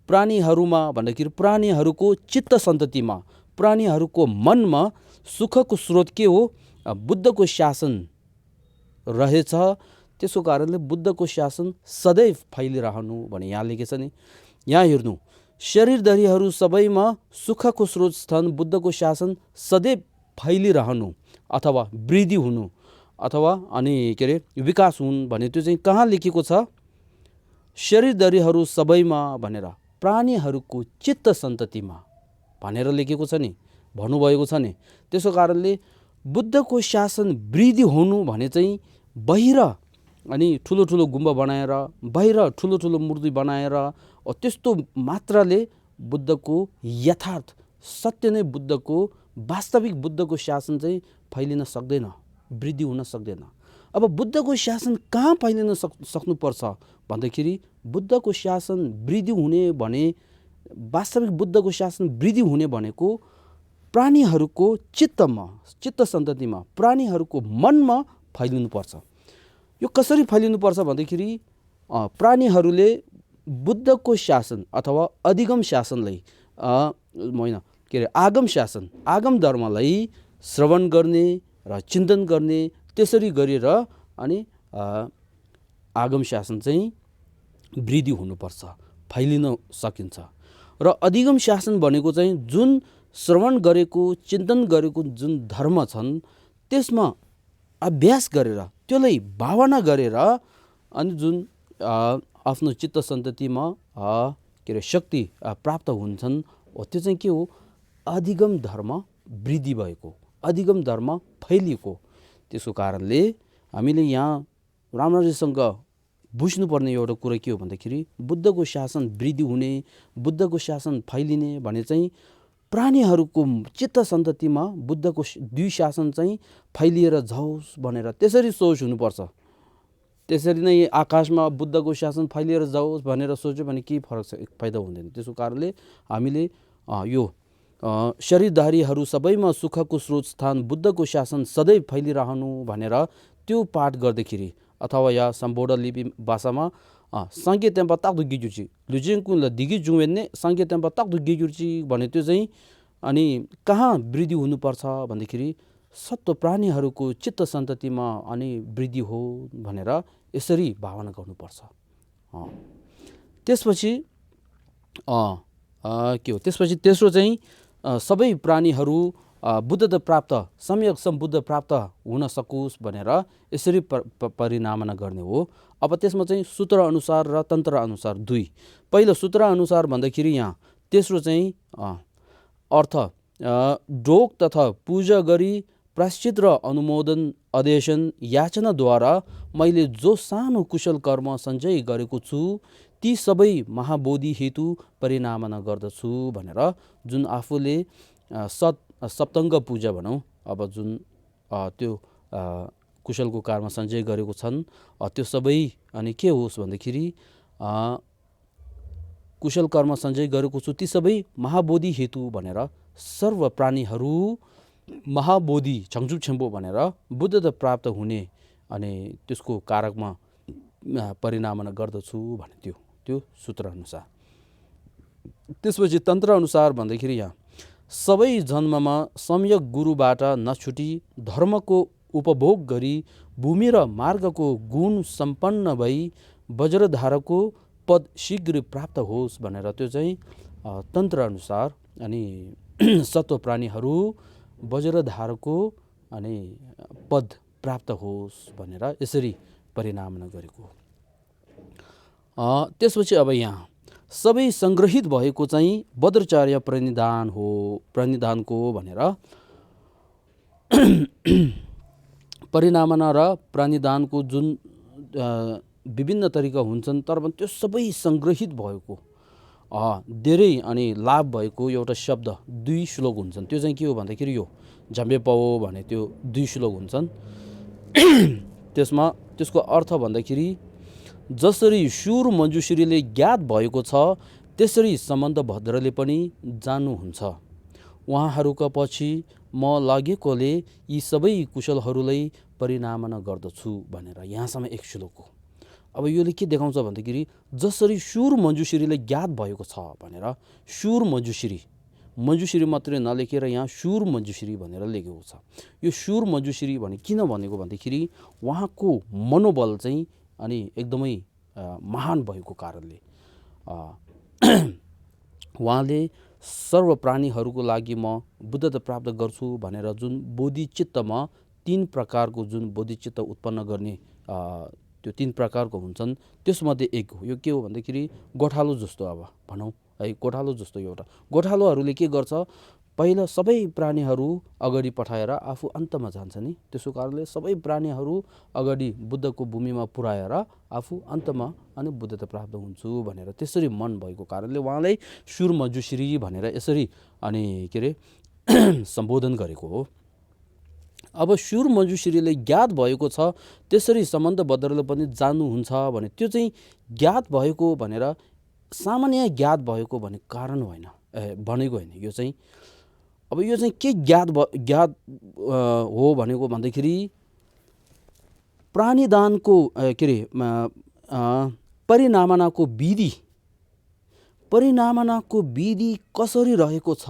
[SPEAKER 1] प्राणीहरूमा भन्दाखेरि प्राणीहरूको चित्त सन्ततिमा, प्राणीहरूको मनमा सुखको स्रोत के हो? बुद्धको शासन रहेछ। त्यसको कारणले बुद्धको शासन सदैव फैलिरहनु भने यहाँ लेखेछ नि। यहाँ हेर्नु, शरीरधरीहरू सबैमा सुखको स्रोत स्थान बुद्धको शासन सदैव फैलिरहनु अथवा वृद्धि हुनु अथवा अनि के अरे विकास हुन् भने त्यो चाहिँ कहाँ लेखेको छ? शरीरधरीहरू सबैमा भनेर प्राणीहरूको चित्त सन्ततिमा भनेर लेखेको छ नि, भन्नुभएको छ नि। त्यसको कारणले बुद्धको शासन वृद्धि हुनु भने चाहिँ बाहिर अनि ठुलो ठुलो गुम्बा बनाएर, बाहिर ठुलो ठुलो मूर्ति बनाएर त्यस्तो मात्राले बुद्धको यथार्थ सत्य नै बुद्धको वास्तविक बुद्धको शासन चाहिँ फैलिन सक्दैन, वृद्धि हुन सक्दैन। अब बुद्धको शासन कहाँ फैलिन सक्नुपर्छ भन्दाखेरि बुद्धको शासन वृद्धि हुने भने वास्तविक बुद्धको शासन वृद्धि हुने भनेको प्राणीहरूको चित्तमा, चित्त सन्ततिमा, प्राणीहरूको मनमा फैलिनुपर्छ। यो कसरी फैलिनुपर्छ भन्दाखेरि प्राणीहरूले बुद्धको शासन अथवा अधिगम शासनलाई होइन के अरे आगम शासन, आगम धर्मलाई श्रवण गर्ने र चिन्तन गर्ने, त्यसरी गरेर अनि आगम शासन चाहिँ वृद्धि हुनुपर्छ, फैलिन सकिन्छ। र अधिगम शासन भनेको चाहिँ जुन श्रवण गरेको, चिन्तन गरेको जुन धर्म छन् त्यसमा अभ्यास गरेर, त्यसलाई भावना गरेर अनि जुन आफ्नो चित्त सन्ततिमा के अरे शक्ति प्राप्त हुन्छन्, त्यो चाहिँ के हो? अधिगम धर्म वृद्धि भएको, अधिगम धर्म फैलिएको। त्यसको कारणले हामीले यहाँ राम्ररीसँग बुझ्नुपर्ने एउटा कुरा के हो भन्दाखेरि बुद्धको शासन वृद्धि हुने, बुद्धको शासन फैलिने भने चाहिँ प्राणीहरूको चित्त सन्ततिमा बुद्धको दुई शासन चाहिँ फैलिएर जाओस् भनेर त्यसरी सोच हुनुपर्छ। त्यसरी नै आकाशमा बुद्धको शासन फैलिएर जाओस् भनेर सोच्यो भने केही फरक फाइदा हुँदैन। त्यसको कारणले हामीले यो शरीरधारीहरू सबैमा सुखको स्रोत स्थान बुद्धको शासन सदैव फैलिरहनु भनेर त्यो पाठ गर्दाखेरि अथवा या सम्बोध लिपि भाषामा सांगे तेम्पा ताक्दु गिजुची लुजिङकुन ल दिगी जुवेन्ने सांगे तेम्पा ताक्दु गिजुची भने त्यो चाहिँ अनि कहाँ वृद्धि हुनुपर्छ भन्दाखेरि सत्व प्राणीहरूको चित्त सन्ततिमा अनि वृद्धि हो भनेर यसरी भावना गर्नुपर्छ। त्यसपछि के हो, त्यसपछि तेस्रो चाहिँ सबै प्राणीहरू बुद्धता प्राप्त सम्यक सम्बुद्ध प्राप्त हुन सकोस् भनेर यसरी परिनामना गर्ने हो। अब त्यसमा चाहिँ सूत्र अनुसार र तन्त्र अनुसार दुई। पहिलो सूत्र अनुसार भन्दाखेरि यहाँ तेस्रो चाहिँ अर्थ ढोक तथा पूजा गरी प्रायश्चित र अनुमोदन अध्ययन याचनाद्वारा मैले जो सानो कुशल कर्म सञ्चय गरेको छु ती सबै महाबोधि हेतु परिनामना गर्दछु भनेर जुन आफूले सप्तङ्ग पूजा भनौँ, अब जुन त्यो कुशलको कर्म सञ्चय गरेको छन् त्यो सबै अनि के होस् भन्दाखेरि कुशल कर्म सञ्चय गरेको छु ती सबै महाबोधि हेतु भनेर सर्व प्राणीहरू महाबोधि छङचुप छेम्बो भनेर बुद्धता प्राप्त हुने अनि त्यसको कारकमा परिनामना गर्दछु भने त्यो सूत्र अनुसार। त्यसपछि तन्त्र अनुसार भन्दाखेरि यहाँ सबै जन्ममा सम्यक गुरुबाट नछुटी धर्मको उपभोग गरी भूमि र मार्गको गुण सम्पन्न भई वज्रधारको पद शीघ्र प्राप्त होस् भनेर त्यो चाहिँ तन्त्र अनुसार अनि सत्व प्राणीहरू वज्रधारको अनि पद प्राप्त होस् भनेर यसरी परिनामना गरेको। त्यसपछि अब यहाँ सबै सङ्ग्रहित भएको चाहिँ वज्राचार्य प्रणिधान हो, प्रणिधानको भनेर परिनामना र प्रणिधानको जुन विभिन्न तरिका हुन्छन् तर पनि त्यो सबै सङ्ग्रहित भएको धेरै अनि लाभ भएको एउटा शब्द दुई श्लोक हुन्छन्। त्यो चाहिँ के हो भन्दाखेरि यो झम्बे पाओ भने त्यो दुई श्लोक हुन्छन्। त्यसको अर्थ भन्दाखेरि जसरी सुर मञ्जुश्रीले ज्ञात भएको छ त्यसरी सम्बन्ध भद्रले पनि जान्नुहुन्छ। उहाँहरूका पछि म लागेकोले यी सबै कुशलहरूलाई परिनामना गर्दछु भनेर यहाँसम्म एक श्लोक हो। अब योले के देखाउँछ भन्दाखेरि जसरी सुर मञ्जुश्रीले ज्ञात भएको छ भनेर सुर मञ्जुश्री मात्रै नलेखेर यहाँ सुर मञ्जुश्री भनेर लेखेको छ। यो सुर मञ्जुश्री भने किन भनेको भन्दाखेरि उहाँको मनोबल चाहिँ अनि एकदमै महान भएको कारणले उहाँले सर्व प्राणीहरूको लागि म बुद्धता प्राप्त गर्छु भनेर जुन बोधिचित्तमा तीन प्रकारको जुन बोधिचित्त उत्पन्न गर्ने त्यो तीन प्रकारको हुन्छन् त्यसमध्ये एक हो। यो के हो भन्दाखेरि गोठालो जस्तो, अब भनौँ है गोठालो जस्तो एउटा गोठालोहरूले के गर्छ पहिला सबै प्राणीहरू अगाडि पठाएर आफू अन्तमा जान्छ नि, त्यसो कारणले सबै प्राणीहरू अगाडि बुद्धको भूमिमा पुर्याएर आफू अन्तमा अनि बुद्धता प्राप्त हुन्छु भनेर त्यसरी मन भएको कारणले उहाँलाई सुर मञ्जुश्री भनेर यसरी अनि के अरे सम्बोधन गरेको हो। अब सुर मञ्जुश्रीले ज्ञात भएको छ त्यसरी सम्बन्ध भद्रले पनि जान्नुहुन्छ भने त्यो चाहिँ ज्ञात भएको भनेर सामान्य ज्ञात भएको भन्ने कारण होइन भनेको होइन। यो चाहिँ अब यो चाहिँ के ज्ञात हो भनेको भन्दाखेरि प्राणिदानको के अरे परिनामनाको विधि कसरी रहेको छ,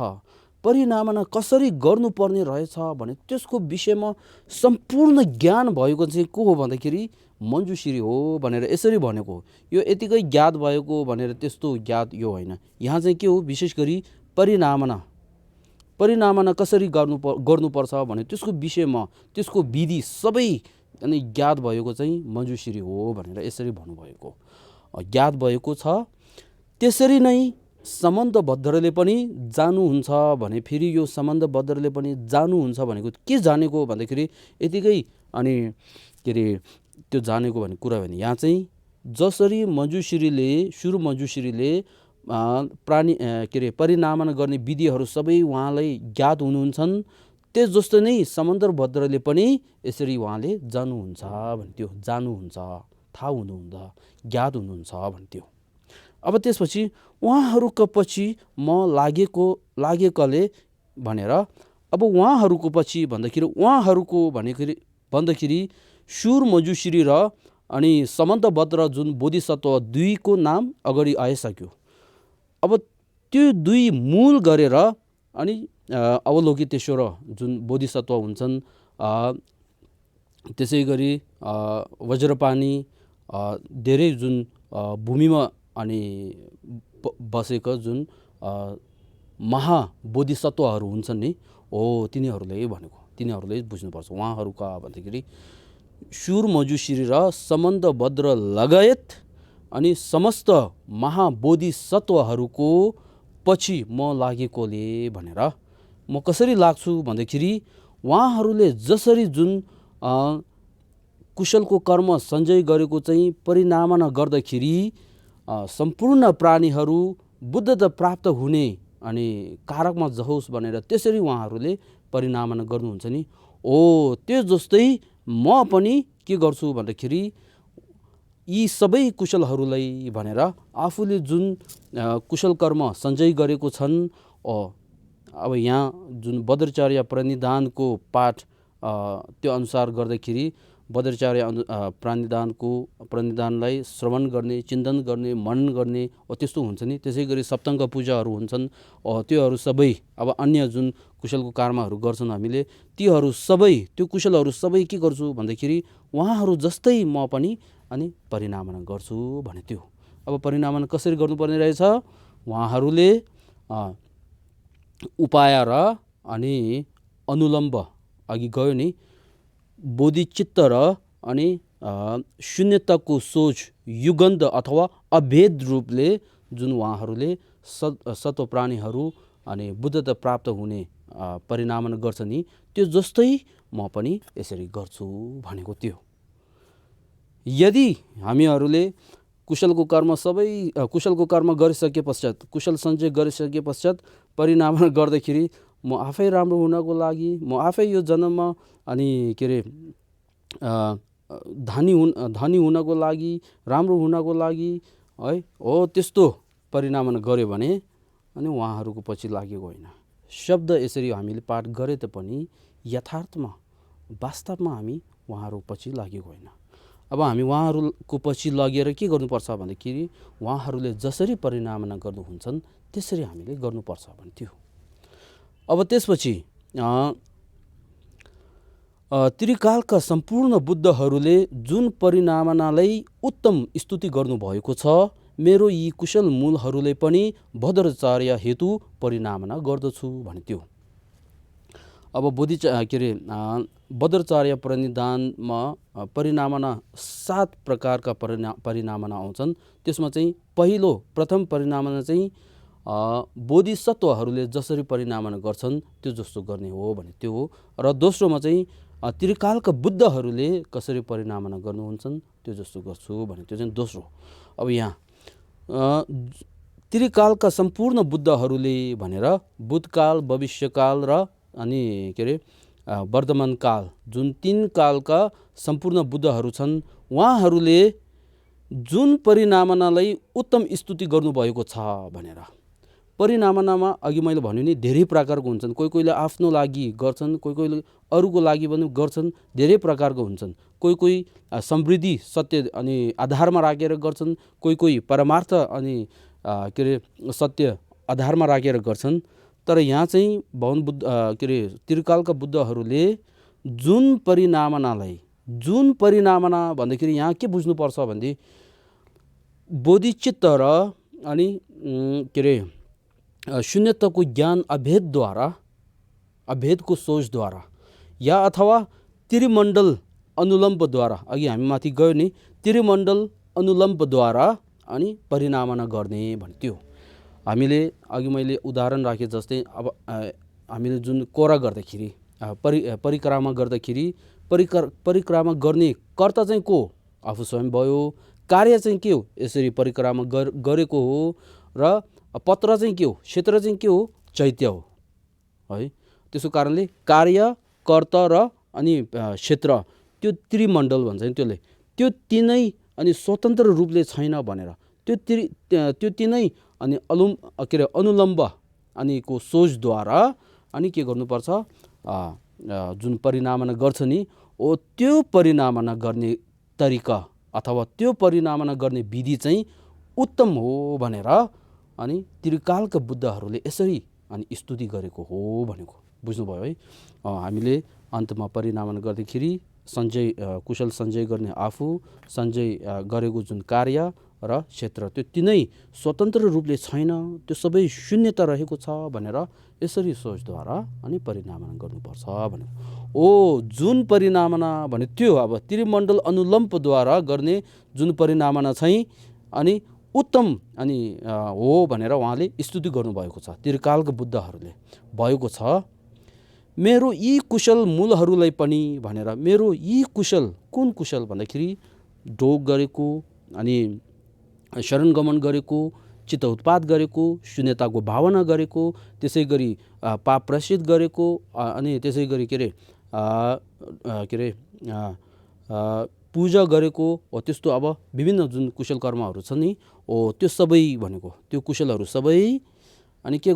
[SPEAKER 1] परिनामना कसरी गर्नुपर्ने रहेछ भने त्यसको विषयमा सम्पूर्ण ज्ञान भएको चाहिँ को हो भन्दाखेरि मञ्जुश्री हो भनेर यसरी भनेको। यो यतिकै ज्ञात भएको भनेर त्यस्तो ज्ञात यो होइन। यहाँ चाहिँ के हो विशेष गरी परिनामना कसरी गर्नुपर्छ भने त्यसको विषयमा त्यसको विधि सबै अनि ज्ञात भएको चाहिँ मञ्जुश्री हो भनेर यसरी भन्नुभएको। ज्ञात भएको छ त्यसरी नै सम्बन्ध भद्रले पनि जान्नुहुन्छ भने फेरि यो सम्बन्ध भद्रले पनि जान्नुहुन्छ भनेको के जानेको भन्दाखेरि यतिकै अनि के अरे त्यो जानेको भन्ने कुरा भने यहाँ चाहिँ जसरी सुर मञ्जुश्रीले के अरे परिनामना गर्ने विधिहरू सबै उहाँलाई ज्ञात हुनुहुन्छन् त्यस जस्तो नै सम्बन्ध भद्रले पनि यसरी उहाँले जान्नुहुन्छ भन्थ्यो, जान्नुहुन्छ, थाहा हुनुहुन्छ, ज्ञात हुनुहुन्छ भन्थ्यो। अब त्यसपछि उहाँहरूका पछि म लागेकोले भनेर अब उहाँहरूको पछि भन्दाखेरि सुर मञ्जुश्री र अनि सम्बन्ध भद्र जुन बोधिसत्व दुईको नाम अगाडि आइसक्यो। अब त्यो दुई मूल गरेर अनि अवलोकितेश्वर जुन बोधिसत्व हुन्छन्, त्यसै गरी वज्रपानी, धेरै जुन भूमिमा अनि बसेका जुन महाबोधिसत्वहरू हुन्छन् नि, हो तिनीहरूले भनेको, तिनीहरूले बुझ्नुपर्छ। उहाँहरूका भन्दाखेरि सुर मजुश्री र सम्बन्धभद्र लगायत अनि समस्त महाबोधिसत्वहरूको पछि म लागेकोले भनेर, म कसरी लाग्छु भन्दाखेरि उहाँहरूले जसरी जुन कुशलको कर्म सञ्चय गरेको चाहिँ परिणामना गर्दाखेरि सम्पूर्ण प्राणीहरू बुद्धता प्राप्त हुने अनि कारकमा जहोस् भनेर त्यसरी उहाँहरूले परिणामना गर्नुहुन्छ नि, ओ त्यो जस्तै म पनि के गर्छु भन्दाखेरि यी सबै कुशलहरूलाई भनेर आफूले जुन कुशल कर्म सञ्चय गरेको छन्, अब यहाँ जुन बद्रचार्य प्रणिधानको पाठ त्यो अनुसार गर्दाखेरि बद्रचार्य प्रणिधानलाई श्रवण गर्ने, चिन्तन गर्ने, मनन गर्ने त्यस्तो हुन्छ नि। त्यसै गरी सप्तङ्ग पूजाहरू हुन्छन्, त्योहरू सबै अब अन्य जुन कुशलको कर्महरू गर्छन् हामीले, तीहरू सबै त्यो कुशलहरू सबै के गर्छु भन्दाखेरि उहाँहरू जस्तै म पनि अनि परिणामना गर्छु भने त्यो अब परिणामना कसरी गर्नुपर्ने रहेछ, उहाँहरूले उपाय र अनि अनुलम्ब अघि गयो नि, बोधिचित्त र अनि शून्यताको सोच युगन्ध अथवा अभेद रूपले जुन उहाँहरूले सत्व प्राणीहरू अनि बुद्धता प्राप्त हुने परिणामना गर्छ नि, त्यो जस्तै म पनि यसरी गर्छु भनेको त्यो। यदि हामीहरूले कुशलको कर्म गरिसके पश्चात, कुशल सञ्चय गरिसके पश्चात परिणामना गर्दाखेरि म आफै राम्रो हुनको लागि, म आफै यो जन्ममा अनि के अरे धनी हुनको लागि, राम्रो हुनको लागि है, हो त्यस्तो परिणामना गऱ्यो भने अनि उहाँहरूको पछि लागेको होइन। शब्द यसरी हामीले पाठ गरे तापनि यथार्थमा वास्तवमा हामी उहाँहरू पछि लागेको होइन। अब हामी उहाँहरूको पछि लगेर के गर्नुपर्छ भन्दाखेरि उहाँहरूले जसरी परिणामना गर्नुहुन्छन् त्यसरी हामीले गर्नुपर्छ भन्थ्यो। अब त्यसपछि त्रिकालका सम्पूर्ण बुद्धहरूले जुन परिणामनालाई उत्तम स्तुति गर्नुभएको छ, मेरो यी कुशल मूलहरूले पनि भद्राचार्य हेतु परिणामना गर्दछु भन्थ्यो। अब बद्रचार्य प्रणिधानमा परिणामना 7 प्रकारका परिणामना आउँछन्। त्यसमा चाहिँ प्रथम परिणामना चाहिँ बोधिसत्वहरूले जसरी परिणामना गर्छन् त्यो जस्तो गर्ने हो भने त्यो हो। र दोस्रोमा चाहिँ त्रिकालका बुद्धहरूले कसरी परिणामना गर्नुहुन्छन् त्यो जस्तो गर्छु भने त्यो चाहिँ दोस्रो। अब यहाँ त्रिकालका सम्पूर्ण बुद्धहरूले भनेर भूतकाल, भविष्यकाल र अनि के अरे वर्तमान काल जुन 3 कालका सम्पूर्ण बुद्धहरू छन्, उहाँहरूले जुन परिणामनालाई उत्तम स्तुति गर्नुभएको छ भनेर। परिणामनामा अघि मैले भन्यो नि धेरै प्रकारको हुन्छन्, कोही आफ्नो लागि गर्छन्, कोही अरूको लागि पनि गर्छन्, धेरै प्रकारको हुन्छन्। कोही समृद्धि सत्य अनि आधारमा राखेर गर्छन्, कोही परमार्थ अनि के अरे सत्य आधारमा राखेर गर्छन्। तर यहाँ चाहिँ त्रिकालका बुद्धहरूले जुन परिणामना भन्दाखेरि यहाँ के बुझ्नुपर्छ भन्दै बोधिचित्त र अनि के अरे शून्यताको ज्ञान अभेदको सोचद्वारा या अथवा त्रिमण्डल अनुलम्बद्वारा, अघि हामी माथि गयो नि, त्रिमण्डल अनुलम्बद्वारा अनि परिणामना गर्ने भन्थ्यो। हामीले अघि मैले उदाहरण राखे जस्तै अब हामीले जुन कोरा गर्दाखेरि परिक्रमा गर्दाखेरि परिक्रमा गर्ने कर्ता चाहिँ को, आफू स्वयं भयो। कार्य चाहिँ के हो, यसरी परिक्रमा गरेको हो। र पत्र चाहिँ के हो, क्षेत्र चाहिँ के हो, चैत्य हो है। त्यसो कारणले कार्य, कर्ता र अनि क्षेत्र, त्यो त्रिमण्डल भन्छ नि, त्यो तीनै अनि स्वतन्त्र रूपले छैन भनेर त्यो तीनै अनि अनुलम्ब अनि को सोचद्वारा अनि के गर्नुपर्छ, जुन परिणामना गर्छ नि, त्यो परिणामना गर्ने तरिका अथवा त्यो परिणामना गर्ने विधि चाहिँ उत्तम हो भनेर अनि त्रिकालका बुद्धहरूले यसरी अनि स्तुति गरेको हो भनेको बुझ्नुभयो है। हामीले अन्तमा परिनामन गर्दाखेरि कुशल सञ्चय गर्ने आफू, सञ्चय गरेको जुन कार्य र क्षेत्र त्यो तिनै स्वतन्त्र रूपले छैन, त्यो सबै शून्यता रहेको छ भनेर यसरी सोचद्वारा अनि परिनामना गर्नुपर्छ भनेको। जुन परिनामना भने त्यो अब त्रिमण्डल अनुलम्पद्वारा गर्ने जुन परिनामना चाहिँ अनि उत्तम अनि हो भनेर उहाँले स्तुति गर्नुभएको छ। त्रिकालका बुद्धहरूले भएको छ मेरो यी कुशल मूलहरूलाई पनि भनेर। मेरो यी कुशल कुन कुशल भन्दाखेरि ढोग गरेको अनि शरणगमन गरेको, चित्त उत्पाद गरेको, शून्यताको भावना गरेको, त्यसै गरी पाप प्रसिद्ध गरेको अनि त्यसै गरी के अरे पूजा गरेको हो, त्यस्तो अब विभिन्न जुन कुशल कर्महरू छ नि त्यो सबै भनेको त्यो कुशलहरू सबै अनि के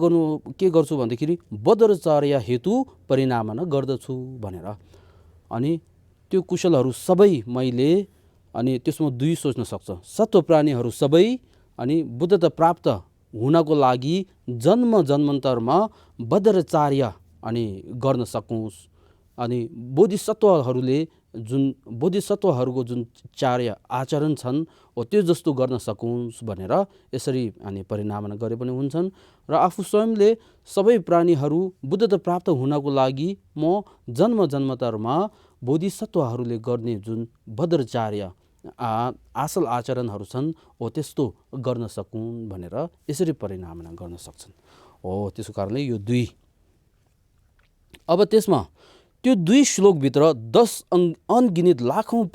[SPEAKER 1] गर्छु भन्दाखेरि बदरचार्य हेतु परिनामना गर्दछु भनेर। अनि त्यो कुशलहरू सबै मैले अनि त्यसमा दुई सोच्न सक्छ, सत्व प्राणीहरू सबै अनि बुद्धता प्राप्त हुनको लागि जन्म जन्मान्तरमा बदरचार्य अनि गर्न सकुस्, अनि बोधिसत्वहरूको जुन चार्य आचरण छन् हो त्यो जस्तो गर्न सकुस् भनेर यसरी अनि परिनामना गरे पनि हुन्छन्। र आफू स्वयंले सबै प्राणीहरू बुद्धता प्राप्त हुनको लागि म जन्म जन्मान्तरमा बोधिसत्वहरूले गर्ने जुन बदरचार्य असल आचरणहरू छन् हो त्यस्तो गर्न सकुन् भनेर यसरी परिनामना गर्न सक्छन् हो। त्यसको कारणले यो दुई, अब त्यसमा त्यो दुई श्लोकभित्र 10 अनगिनित लाखौँ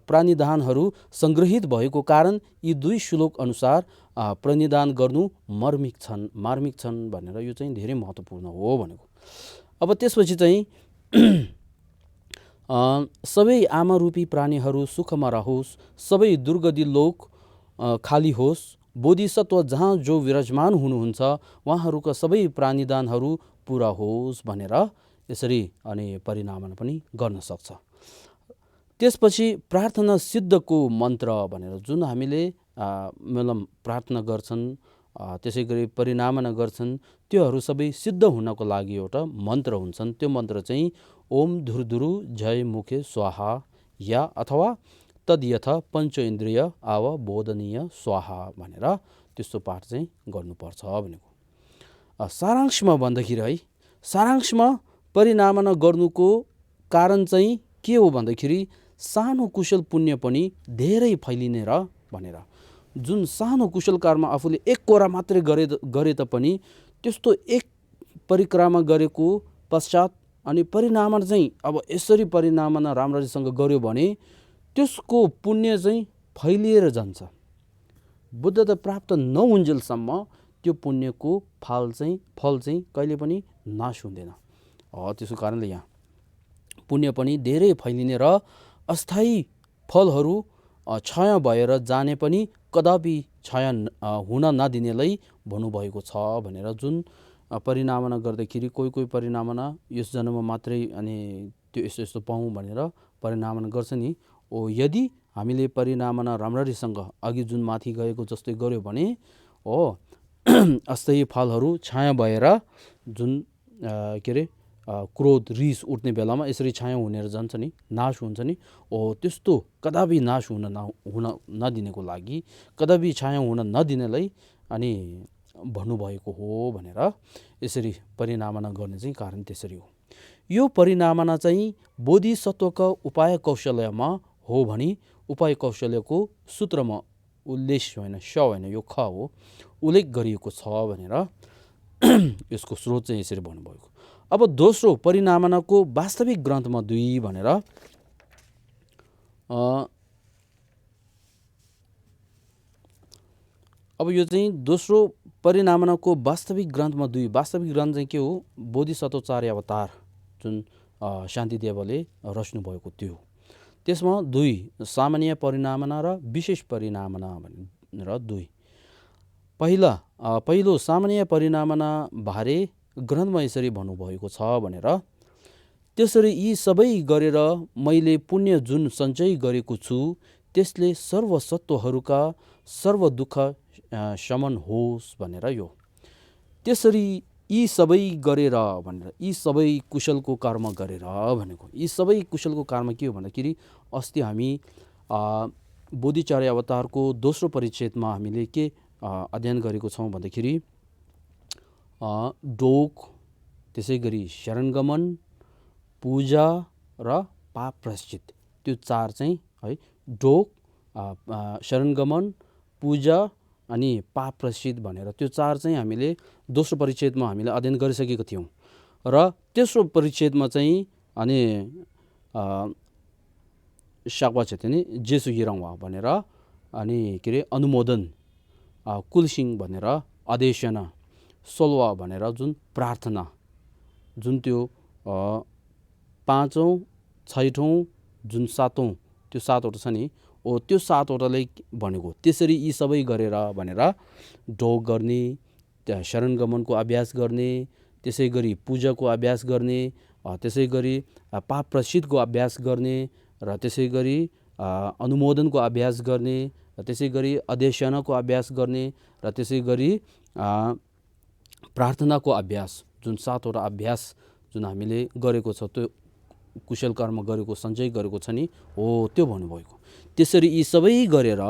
[SPEAKER 1] प्राणिदानहरू सङ्ग्रहित भएको कारण यी दुई श्लोक अनुसार प्रणिधान गर्नु मार्मिक छन् भनेर यो चाहिँ धेरै महत्त्वपूर्ण हो भनेको। अब त्यसपछि चाहिँ सबै आमारूपी प्राणीहरू सुखमा रहोस्, सबै दुर्गति लोक खाली होस्, बोधिसत्व जहाँ जो विराजमान हुनुहुन्छ उहाँहरूका सबै प्राणिदानहरू पुरा होस् भनेर यसरी अनि परिनामन पनि गर्न सक्छ। त्यसपछि प्रार्थना सिद्धको मन्त्र भनेर जुन हामीले प्रार्थना गर्छन् त्यसै गरी परिनामना गर्छन् त्योहरू सबै सिद्ध हुनको लागि एउटा मन्त्र हुन्छन्। त्यो मन्त्र चाहिँ ओम धुरधुरु जय मुखे स्वाहा या अथवा तद्यथ पञ्च इन्द्रिय आवबोधनीय स्वाहा भनेर त्यस्तो पाठ चाहिँ गर्नुपर्छ भनेको। सारांशमा भन्दाखेरि है, सारांशमा परिनामना गर्नुको कारण चाहिँ के हो भन्दाखेरि सानो कुशल पुण्य पनि धेरै फैलिने र भनेर। जुन सानो कुशल कर्म आफूले एक कोरा मात्रै गरे तापनि त्यस्तो एक परिक्रमा गरेको पश्चात अनि परिनामना चाहिँ अब यसरी परिनामना राम्ररीसँग गर्यो भने त्यसको पुण्य चाहिँ फैलिएर जान्छ। बुद्धता प्राप्त नहुन्जेलसम्म त्यो पुण्यको फल चाहिँ कहिले पनि नाश हुँदैन। त्यसको कारणले यहाँ पुण्य पनि धेरै फैलिने र अस्थायी फलहरू क्षय भएर जाने पनि कदापि क्षय हुन नदिनेलाई भन्नुभएको छ भनेर। जुन परिनामना गर्दाखेरि कोही परिनामना यस जन्ममा मात्रै अनि त्यो यस्तो पाऊँ भनेर परिनामना गर्छ नि, यदि हामीले परिनामना राम्ररीसँग अघि जुन माथि गएको जस्तै गर्यो भने अस्थायी फलहरू क्षय भएर जुन क्रोध रिस उठ्ने बेलामा यसरी क्षय हुनेर जान्छ नि, नाश हुन्छ नि, त्यस्तो कदापि नाश हुन नदिनको लागि, कदापि क्षय हुन नदिनलाई अनि भन्नुभएको हो भनेर यसरी परिनामना गर्ने चाहिँ कारण त्यसरी हो। यो परिनामना चाहिँ बोधिसत्वका उपाय कौशल्यमा हो भने उपाय कौशल्यको सूत्रमा उल्लेख होइन, होइन यो ख हो, उल्लेख गरिएको छ भनेर यसको स्रोत चाहिँ यसरी भन्नुभएको। अब दोस्रो परिनामनाको वास्तविक ग्रन्थमा 2 भनेर अब यो चाहिँ दोस्रो परिनामनाको वास्तविक ग्रन्थमा 2, वास्तविक ग्रन्थ चाहिँ के हो? बोधिसत्वचार्य अवतार जुन शान्तिदेवले रच्नु भएको त्यो। त्यसमा 2 सामान्य परिनामना र विशेष परिनामना भनेर 2। पहिलो सामान्य परिनामना बारे ग्रन्थमा यसरी भन्नुभएको छ भनेर, त्यसरी यी सबै गरेर मैले पुण्य जुन सञ्चय गरेको छु त्यसले सर्व दुःख शमन होस् भनेर यो। त्यसरी यी सबै गरेर भनेर, यी सबै कुशलको कर्म गरेर भनेको, यी सबै कुशलको कर्म के हो भन्दाखेरि अस्ति हामी बोधिचर्या अवतारको दोस्रो परिच्छेदमा हामीले के अध्ययन गरेको छौँ भन्दाखेरि ढोग, त्यसै गरी शरणगमन, पूजा र पाप प्रायश्चित, त्यो चार चाहिँ है, ढोग, शरणगमन, पूजा अनि पाप प्रायश्चित भनेर त्यो चार चाहिँ हामीले दोस्रो परिच्छेदमा हामीले अध्ययन गरिसकेको थियौँ। र तेस्रो परिच्छेदमा चाहिँ अनि साक्वा छेत्नी जेसु हिरङवा भनेर अनि के अरे अनुमोदन, कुलसिंह भनेर आदेशना, सोलवा भनेर जुन प्रार्थना, जुन त्यो पाँचौँ, छैठौँ, जुन सातौँ, त्यो सातवटा छ नि, त्यो सातवटालाई भनेको। त्यसरी यी सबै गरेर भनेर ढोग गर्ने, शरणगमनको अभ्यास गर्ने, त्यसै गरी पूजाको अभ्यास गर्ने, त्यसै गरी पाप प्रायश्चितको अभ्यास गर्ने, र त्यसै गरी अनुमोदनको अभ्यास गर्ने, र त्यसै गरी अध्ययनको अभ्यास गर्ने, र त्यसै गरी प्रार्थनाको अभ्यास, जुन सातवटा अभ्यास जुन हामीले गरेको छ, त्यो कुशल कर्म गरेको सञ्चय गरेको छ नि, हो त्यो भन्नुभएको। त्यसरी यी सबै गरेर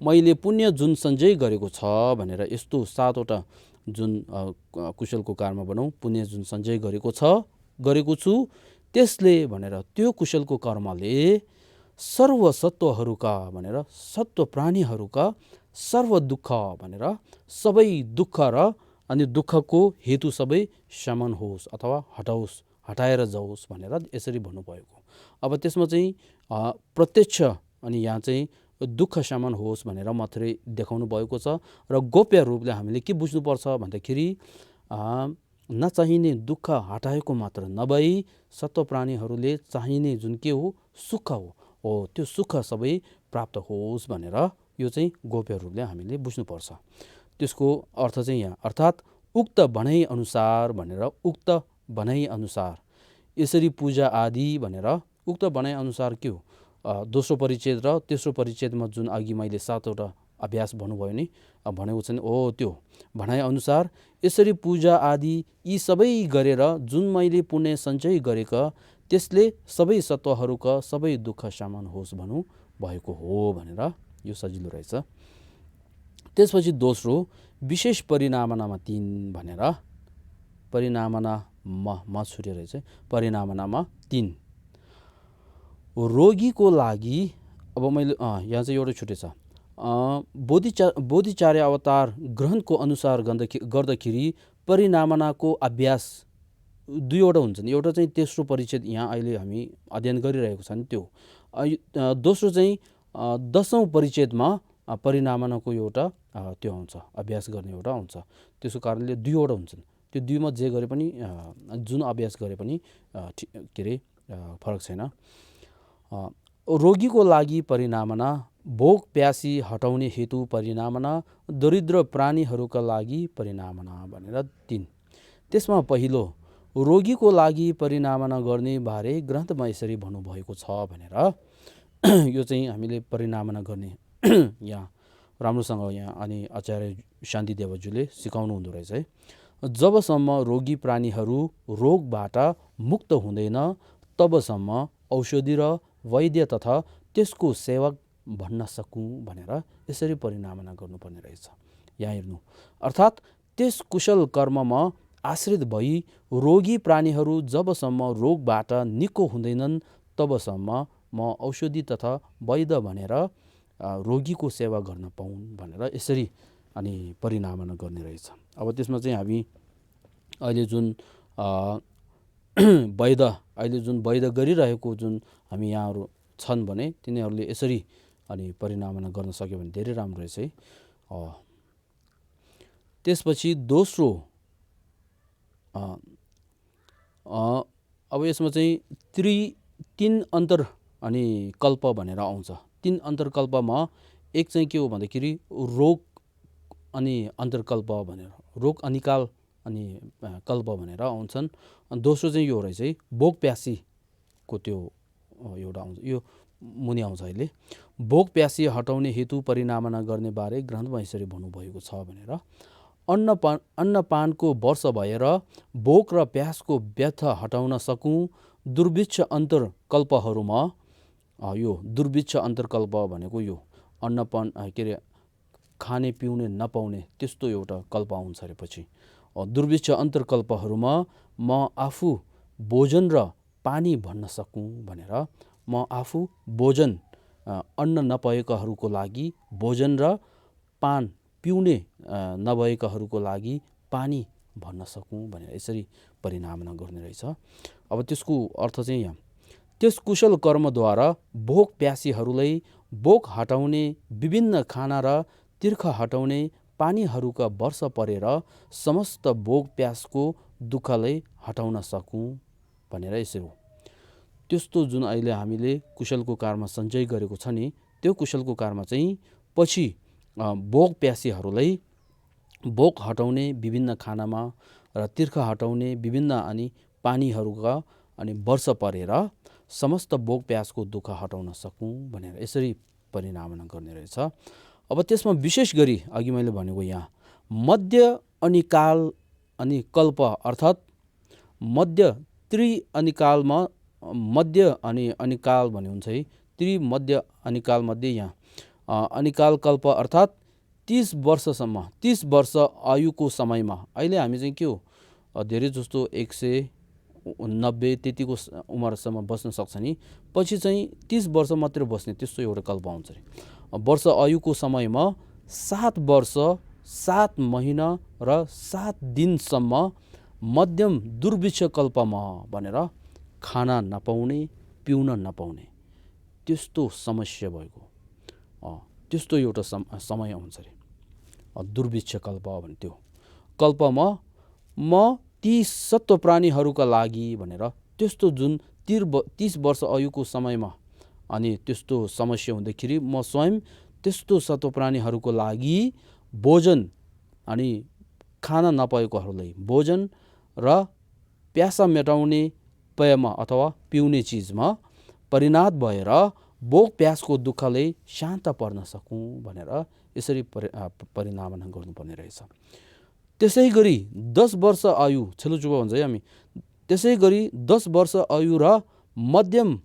[SPEAKER 1] मैले पुण्य जुन सञ्चय गरेको छ भनेर, यस्तो सातवटा जुन कुशलको कर्म भनौँ, पुण्य जुन सञ्चय गरेको छु, त्यसले भनेर त्यो कुशलको कर्मले सर्व सत्वहरूका भनेर, सत्व प्राणीहरूका सर्व दुःख भनेर, सबै दुःख र अनि दुःखको हेतु सबै शमन होस् अथवा हटाएर जाओस् भनेर यसरी भन्नुभएको। अब त्यसमा चाहिँ प्रत्यक्ष अनि यहाँ चाहिँ दुःख शमन होस् भनेर मात्रै देखाउनु भएको छ। र गोप्य रूपले हामीले के बुझ्नुपर्छ भन्दाखेरि नचाहिने दुःख हटाएको मात्र नभई सत्व प्राणीहरूले चाहिने जुन के हो, सुख हो त्यो सुख सबै प्राप्त होस् भनेर यो चाहिँ गोप्य रूपले हामीले बुझ्नुपर्छ। त्यसको अर्थ चाहिँ यहाँ अर्थात् उक्त भनाइ अनुसार भनेर, उक्त भनाइ अनुसार यसरी पूजा आदि भनेर, उक्त भनाइ अनुसार के हो, दोस्रो परिच्छेद र तेस्रो परिच्छेदमा जुन अघि मैले सातवटा अभ्यास भन्नुभयो नि, भनेको छ नि, त्यो भनाइ अनुसार यसरी पूजा आदि यी सबै गरेर जुन मैले पुण्य सञ्चय गरेका, त्यसले सबै सत्वहरूका सबै दुःख शमन होस् भन्नु भएको हो भनेर यो सजिलो रहेछ। त्यसपछि दोस्रो विशेष परिनामनामा 3 भनेर, परिनामनामा छुट्यो रहेछ, परिनामनामा 3 रोगीको लागि। अब मैले यहाँ चाहिँ एउटा छुट्टै छ, बोधिचर्या अवतार ग्रहणको अनुसार गर्दाखेरि परिनामनाको अभ्यास दुईवटा हुन्छन्। एउटा चाहिँ तेस्रो परिच्छेद यहाँ अहिले हामी अध्ययन गरिरहेको छ नि, त्यो दोस्रो चाहिँ 10औं परिच्छेदमा परिनामनाको एउटा त्यो आउँछ, अभ्यास गर्ने एउटा आउँछ। त्यसको कारणले दुईवटा हुन्छन्। त्यो दुईमा जे गरे पनि, जुन अभ्यास गरे पनि के अरे फरक छैन। रोगीको लागि परिनामना, भोक प्यासी हटाउने हेतु परिनामना, दरिद्र प्राणीहरूका लागि परिनामना भनेर 3। त्यसमा पहिलो रोगीको लागि परिनामना गर्ने बारे ग्रन्थमा यसरी भन्नुभएको छ भनेर यो चाहिँ हामीले परिनामना गर्ने यहाँ राम्रोसँग यहाँ अनि आचार्य शान्तिदेवज्यूले सिकाउनु हुँदो रहेछ है। जबसम्म रोगी प्राणीहरू रोगबाट मुक्त हुँदैन तबसम्म औषधि र वैद्य तथा त्यसको सेवक भन्न सकूँ भनेर यसरी परिनामना गर्नुपर्ने रहेछ। यहाँ हेर्नु, अर्थात् त्यस कुशल कर्ममा आश्रित भई रोगी प्राणीहरू जबसम्म रोगबाट निको हुँदैनन् तबसम्म म औषधि तथा वैद्य भनेर रोगीको सेवा गर्न पाउन् भनेर यसरी अनि परिनामना गर्ने रहेछ। अब त्यसमा चाहिँ हामी अहिले जुन अहिले जुन वैद्य गरिरहेको जुन हामी यहाँहरू छन् भने तिनीहरूले यसरी अनि परिनामना गर्न सक्यो भने धेरै राम्रो रहेछ है। त्यसपछि दोस्रो अब यसमा चाहिँ 3 अन्तर अनि कल्प भनेर आउँछ। 3 अन्तरकल्पमा एक चाहिँ के हो भन्दाखेरि रोग अनि अन्तरकल्प भनेर, रोग अनिकाल अनि कल्प भनेर आउँछन्। अनि दोस्रो चाहिँ यो रहेछ है, भोक प्यासीको त्यो एउटा आउँछ, यो मुनि आउँछ अहिले। भोक प्यासी हटाउने हेतु परिनामना गर्ने बारे ग्रन्थमा यसरी भन्नुभएको छ भनेर। अन्नपानको वर्ष भएर भोक र प्यासको व्यथ हटाउन सकूँ। दुर्भिक्ष अन्तर्कल्पहरूमा यो दुर्भिक्ष अन्तर्कल्प भनेको यो अन्नपान के अरे खाने पिउने नपाउने त्यस्तो एउटा कल्प आउँछ अरे पछि। दुर्भिक्ष अन्तर्कल्पहरूमा म आफू भोजन र पानी भन्न सकूँ भनेर, म आफू भोजन अन्न नपाएकाहरूको लागि भोजन र पान पिउने नभएकाहरूको लागि पानी भन्न सकूँ भनेर यसरी परिनामना गर्ने रहेछ। अब त्यसको अर्थ चाहिँ यहाँ, त्यस कुशल कर्मद्वारा भोक प्यासीहरूलाई भोक हटाउने विभिन्न खाना र तिर्खा हटाउने पानीहरूका वर्ष परेर समस्त भोक प्यासको दुःखलाई हटाउन सकूँ भनेर यसरी हो। त्यस्तो जुन अहिले हामीले कुशलको कारमा सञ्चय गरेको छ नि, त्यो कुशलको कारमा चाहिँ पछि भोक प्यासीहरूलाई भोक हटाउने विभिन्न खानामा र तिर्खा हटाउने विभिन्न अनि पानीहरूका अनि वर्ष परेर समस्त भोक प्यासको दुःख हटाउन सकूँ भनेर यसरी परिनामना गर्ने रहेछ। अब त्यसमा विशेष गरी अघि मैले भनेको यहाँ मध्य अनि काल अनि कल्प अर्थात् मध्य त्रि अनि कालमा मध्य अनि काल भन्ने हुन्छ है। त्रि मध्य अनि काल मध्ये यहाँ अनिकाल कल्प अर्थात् 30 वर्षसम्म 30 वर्ष आयुको समयमा अहिले हामी चाहिँ के हो धेरै जस्तो 190 त्यतिको उमेरसम्म बस्न सक्छ नि, पछि चाहिँ 30 वर्ष मात्र बस्ने त्यस्तो एउटा कल्प आउँछ अरे। वर्ष आयुको समयमा 7 वर्ष 7 महिना र 7 दिनसम्म मध्यम दुर्भिक्ष कल्पमा भनेर खाना नपाउने पिउन नपाउने त्यस्तो समस्या भएको त्यस्तो एउटा समय आउँछ अरे दुर्भिक्ष कल्प भने। त्यो कल्पमा म ती सत्व प्राणीहरूका लागि भनेर त्यस्तो जुन 30 वर्ष आयुको समयमा अनि त्यस्तो समस्या हुँदाखेरि म स्वयं त्यस्तो सत्व प्राणीहरूको लागि भोजन अनि खाना नपाएकोहरूलाई भोजन र प्यासा मेटाउने पेयमा अथवा पिउने चिजमा परिणत भएर भोक प्यासको दुःखले शान्त पर्न सकूँ भनेर यसरी परिनामना गर्नुपर्ने रहेछ। त्यसै गरी 10 वर्ष आयु छेलुचुप भन्छ है हामी, त्यसै गरी 10 वर्ष आयु र मध्यम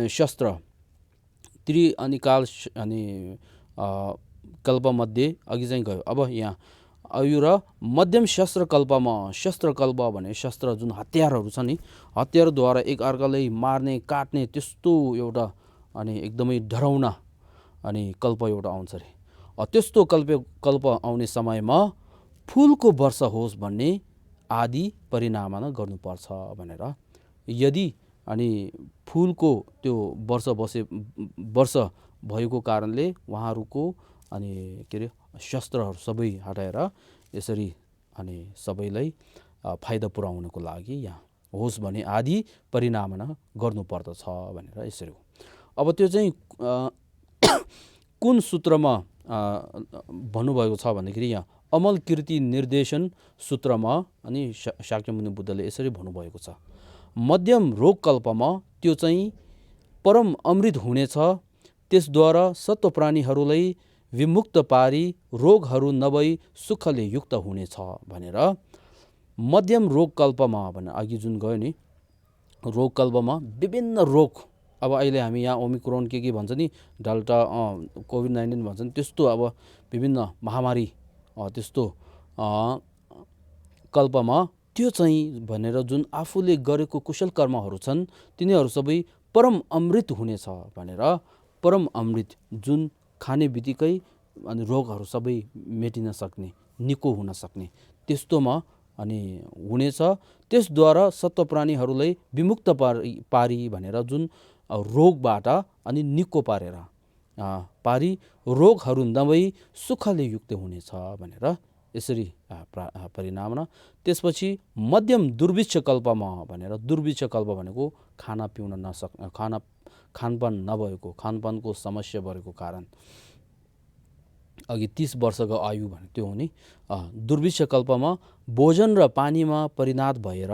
[SPEAKER 1] शस्त्र त्रि अनि काल अनि कल्पमध्ये अघि चाहिँ गयो। अब यहाँ आयु र मध्यम शस्त्र कल्पमा, शस्त्र कल्प भने शस्त्र जुन हतियारहरू छ नि, हतियारद्वारा एक अर्कालाई मार्ने काट्ने त्यस्तो एउटा अनि एकदमै डराउना अनि कल्प एउटा आउँछ अरे। त्यस्तो कल्प आउने समयमा फुलको वर्ष होस् भन्ने आदि परिनामना गर्नुपर्छ भनेर। यदि अनि फुलको त्यो वर्ष भएको कारणले उहाँहरूको अनि के अरे शस्त्रहरू सबै हटाएर यसरी अनि सबैलाई फाइदा पुर्याउनको लागि यहाँ होस् भने आदि परिनामना गर्नुपर्दछ भनेर यसरी हो। अब त्यो चाहिँ कुन सूत्रमा भन्नुभएको छ भन्दाखेरि यहाँ अमल कीर्ति निर्देशन सूत्रमा अनि शाक्यमुनि बुद्धले यसरी भन्नुभएको छ। मध्यम रोग कल्पमा त्यो चाहिँ परम अमृत हुनेछ, त्यसद्वारा सत्व प्राणीहरूलाई विमुक्त पारी रोगहरू नभई सुखले युक्त हुनेछ भनेर। मध्यम रोग कल्पमा भने अघि जुन गयो नि रोग कल्पमा विभिन्न रोग, अब अहिले हामी यहाँ ओमिक्रोन के भन्छ नि, डाल्टा कोभिड-19 भन्छ नि, त्यस्तो अब विभिन्न महामारी त्यस्तो कल्पमा त्यो चाहिँ भनेर जुन आफूले गरेको कुशल कर्महरू छन् तिनीहरू सबै परम अमृत हुनेछ भनेर। परम अमृत जुन खाने बित्तिकै अनि रोगहरू सबै मेटिन सक्ने निको हुन सक्ने त्यस्तोमा अनि हुनेछ, त्यसद्वारा सत्व प्राणीहरूलाई विमुक्त पारी भनेर जुन रोगबाट अनि निको पारेर पारी रोगहरू नभई सुखले युक्त हुनेछ भनेर यसरी परिनामना। त्यसपछि मध्यम दुर्भिक्ष कल्पमा भनेर, दुर्भिक्ष कल्प भनेको खाना पिउन नसक्ने खानपान नभएको खानपानको समस्या भएको कारण अघि 30 वर्षको आयु भने त्यो हुने दुर्भिक्ष कल्पमा भोजन र पानीमा परिणत भएर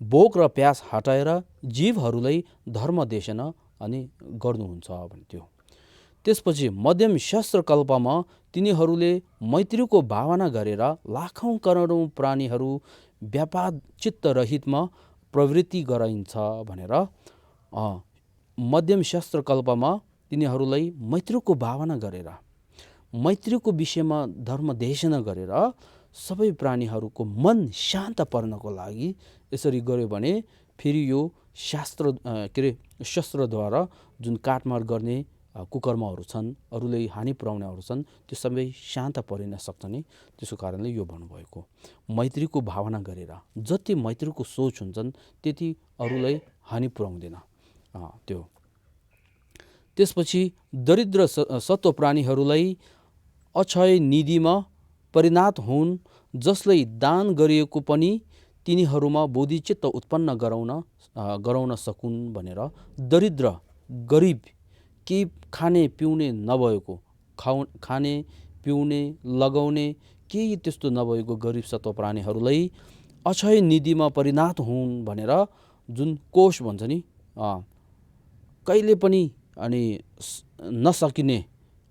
[SPEAKER 1] भोक र प्यास हटाएर जीवहरूलाई धर्म देशना अनि गर्नुहुन्छ भन्थ्यो। त्यसपछि मध्यम शस्त्रकल्पमा तिनीहरूले मैत्रीको भावना गरेर लाखौँ करोडौँ प्राणीहरू व्यापार चित्तरहितमा प्रवृत्ति गराइन्छ भनेर मध्यम शस्त्रकल्पमा तिनीहरूलाई मैत्रीको भावना गरेर मैत्रीको विषयमा धर्म देशना गरेर सबै प्राणीहरूको मन शान्त पर्नको लागि यसरी गर्यो भने फेरि यो शस्त्रद्वारा जुन काटमार गर्ने कुकर्महरू छन्, अरूले हानि पुर्याउनेहरू छन्, त्यो सबै शान्त परिन सक्छ नि। त्यसको कारणले यो भन्नुभएको मैत्रीको भावना गरेर जति मैत्रीको सोच हुन्छन् त्यति अरूलाई हानि पुर्याउँदैन त्यो। त्यसपछि दरिद्र सत्व प्राणीहरूलाई अक्षय निधिमा परिणत हुन्, जसलाई दान गरिएको पनि तिनीहरूमा बोधिचित्त उत्पन्न गराउन सकुन् भनेर। दरिद्र गरिब केही खाने पिउने नभएको, खाने पिउने लगाउने केही त्यस्तो नभएको गरिब सत्व प्राणीहरूलाई अक्षय निधिमा परिणत हुन् भनेर जुन कोष भन्छ नि, कहिले पनि अनि नसकिने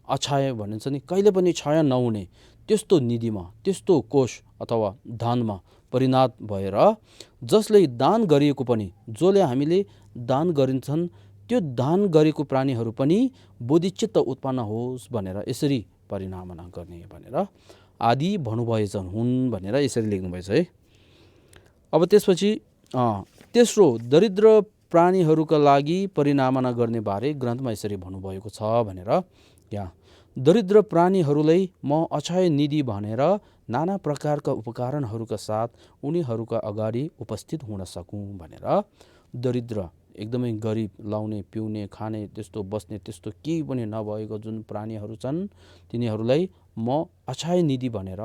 [SPEAKER 1] अक्षय भनिन्छ नि, कहिले पनि क्षय नहुने त्यस्तो निधिमा, त्यस्तो कोष अथवा दानमा परिणत भएर जसले दान गरिएको पनि, जसले हामीले दान गरिन्छन् त्यो दान गरेको प्राणीहरू पनि बोधिचित्त उत्पन्न होस् भनेर यसरी परिनामना गर्ने भनेर आदि भन्नुभएछन् हुन् भनेर यसरी लेख्नुभएछ है। अब त्यसपछि तेस्रो दरिद्र प्राणीहरूका लागि परिनामना गर्ने बारे ग्रन्थमा यसरी भन्नुभएको छ भनेर। यहाँ दरिद्र प्राणीहरूलाई म अक्षय निधि भनेर नाना प्रकारका उपकरणहरूका साथ उनीहरूका अगाडि उपस्थित हुन सकूँ भनेर। दरिद्र एकदमै गरिब, लाउने पिउने खाने त्यस्तो बस्ने त्यस्तो केही पनि नभएको जुन प्राणीहरू छन् तिनीहरूलाई म अक्षय निधि भनेर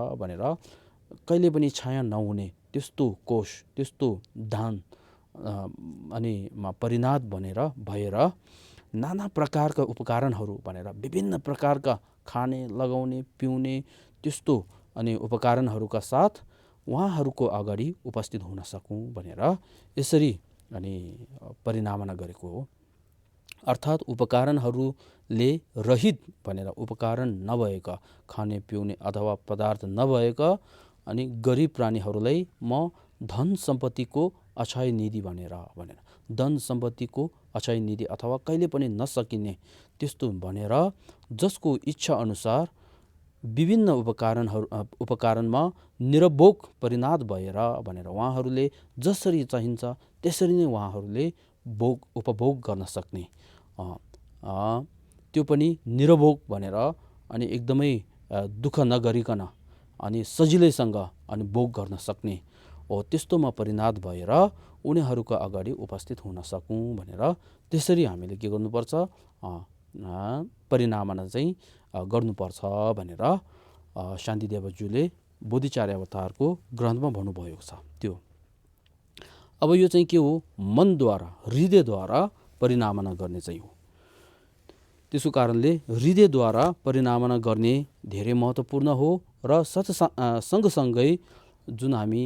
[SPEAKER 1] कहिले पनि क्षय नहुने त्यस्तो कोष, त्यस्तो दान अनि परिणत भएर नाना प्रकारका उपकरणहरू भनेर विभिन्न प्रकारका खाने लगाउने पिउने त्यस्तो अनि उपकरणहरूका साथ उहाँहरूको अगाडि उपस्थित हुन सकूँ भनेर यसरी अनि परिनामना गरेको हो। अर्थात् उपकरणहरूले रहित भनेर, उपकरण नभएका खाने पिउने अथवा पदार्थ नभएका अनि गरिब प्राणीहरूलाई म धन सम्पत्तिको अक्षय निधि भनेर धन सम्पत्तिको अक्षय निधि अथवा कहिले पनि नसकिने त्यस्तो भनेर जसको इच्छा अनुसार विभिन्न उपकरणमा निरभोग परिणत भएर भनेर उहाँहरूले जसरी चाहिन्छ त्यसरी नै उहाँहरूले उपभोग गर्न सक्ने, त्यो पनि निरभोग भनेर अनि एकदमै दुःख नगरिकन अनि सजिलैसँग अनि भोग गर्न सक्ने हो, त्यस्तोमा परिणत भएर उनीहरूका अगाडि उपस्थित हुन सकूँ भनेर त्यसरी हामीले के गर्नुपर्छ, परिनामना चाहिँ गर्नुपर्छ भनेर शान्तिदेवज्यूले बोधिचार्य अवतारको ग्रन्थमा भन्नुभएको छ त्यो। अब यो चाहिँ के हो, मनद्वारा हृदयद्वारा परिनामना गर्ने चाहिँ हो। त्यसको कारणले हृदयद्वारा परिनामना गर्ने धेरै महत्त्वपूर्ण हो र सँगसँगै जुन हामी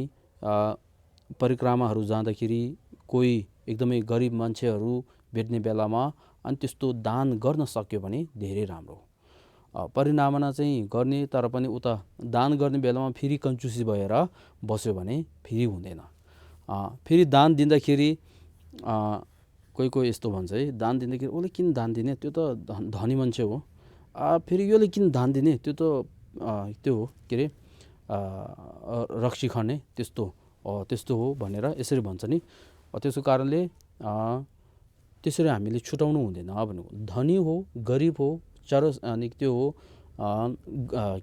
[SPEAKER 1] परिक्रमा जाँदाखेरि कोही एकदमै गरिब मान्छेहरू भेट्ने बेलामा अनि त्यस्तो दान गर्न सक्यो भने धेरै राम्रो हो। परिनामना चाहिँ गर्ने तर पनि उता दान गर्ने बेलामा फेरि कन्जुसी भएर बस्यो भने फेरि हुँदैन। फेरि दान दिँदाखेरि कोही यस्तो भन्छ है, दान दिँदाखेरि उसले किन दान दिने, त्यो त धनी मान्छे हो, फेरि योले किन दान दिने, त्यो हो के अरे रक्सी खाने त्यस्तो हो भनेर यसरी भन्छ नि। त्यसको कारणले त्यसरी हामीले छुटाउनु हुँदैन भनेको। धनी हो, गरिब हो, अनि त्यो हो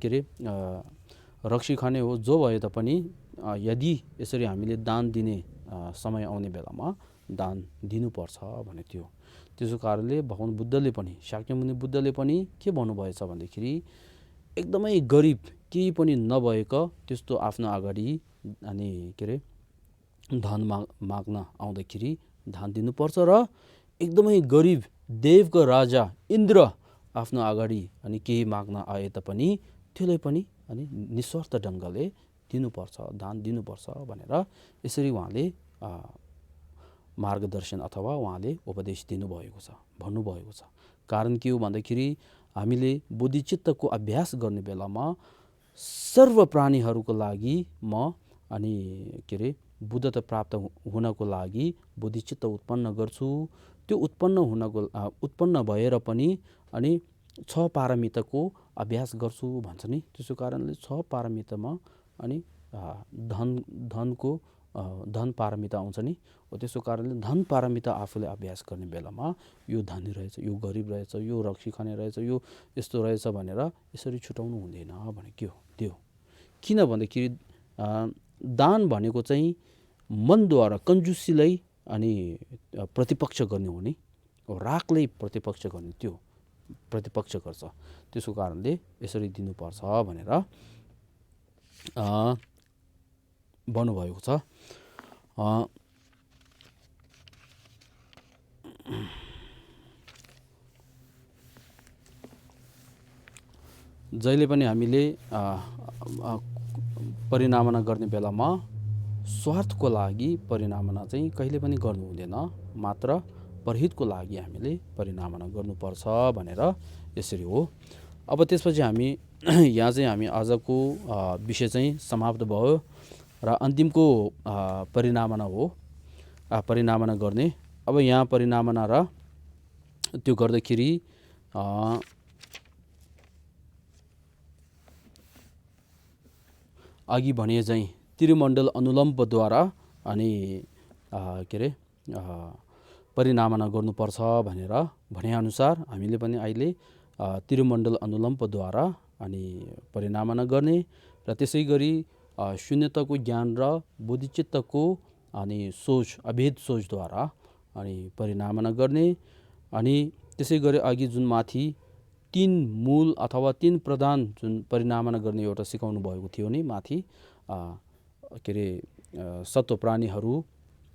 [SPEAKER 1] के अरे रक्सी खाने हो, जो भए तापनि यदि यसरी हामीले दान दिने समय आउने बेलामा दान दिनुपर्छ भने त्यो। त्यसको कारणले भगवान बुद्धले पनि, शाक्यमुनि बुद्धले पनि के भन्नुभएछ भन्दाखेरि एकदमै गरिब केही पनि नभएको त्यस्तो आफ्नो अगाडि अनि के अरे धन माग्न आउँदाखेरि दान दिनुपर्छ र एकदमै गरिब देवको राजा इन्द्र आफ्नो अगाडि अनि केही माग्न आए तापनि त्यसलाई पनि अनि निस्वार्थ ढङ्गले दिनुपर्छ, दान दिनुपर्छ भनेर यसरी उहाँले मार्गदर्शन अथवा उहाँले उपदेश दिनुभएको छ, भन्नुभएको छ। कारण के हो भन्दाखेरि हामीले बोधिचित्तको अभ्यास गर्ने बेलामा सर्व प्राणीहरूको लागि म अनि के अरे बुद्धता प्राप्त हुनको लागि बोधिचित्त उत्पन्न गर्छु। त्यो उत्पन्न भएर पनि अनि 6 पारमिताको अभ्यास गर्छु भन्छ नि। त्यसो कारणले 6 पारमितामा अनि धन पारमिता आउँछ नि। त्यसो कारणले धन पारमिता आफूले अभ्यास गर्ने बेलामा यो धनी रहेछ, यो गरिब रहेछ, यो रक्सी खाने रहेछ, यो यस्तो रहेछ भनेर यसरी छुटाउनु हुँदैन भने के हो त्यो। किन भन्दाखेरि दान भनेको चाहिँ मनद्वारा कन्जुसीलाई अनि प्रतिपक्ष गर्ने हो नि। रागले प्रतिपक्ष गर्ने, त्यो प्रतिपक्ष गर्छ। त्यसको कारणले यसरी दिनुपर्छ भनेर भन्नुभएको छ। जहिले पनि हामीले परिनामना गर्ने बेलामा स्वार्थको लागि परिनामना चाहिँ कहिले पनि गर्नु हुँदैन, मात्र परहितको लागि हामीले परिनामना गर्नुपर्छ भनेर यसरी हो। अब त्यसपछि हामी यहाँ चाहिँ हामी आजको विषय चाहिँ समाप्त भयो र अन्तिमको परिनामना हो, परिनामना गर्ने। अब यहाँ परिनामना र त्यो गर्दाखेरि अघि भने चाहिँ त्रिमण्डल अनुलम्बद्वारा अनि के अरे परिनामना गर्नुपर्छ भनेर भनेअनुसार हामीले पनि अहिले त्रिमण्डल अनुलम्बद्वारा अनि परिनामना गर्ने र त्यसै गरी शून्यताको ज्ञान र बोधिचित्तको अनि सोच, अभेद सोचद्वारा अनि परिनामना गर्ने। अनि त्यसै गरी अघि जुन माथि 3 मूल अथवा 3 प्रधान जुन परिनामना गर्ने एउटा सिकाउनु भएको थियो नि माथि, के अरे सत्व प्राणीहरू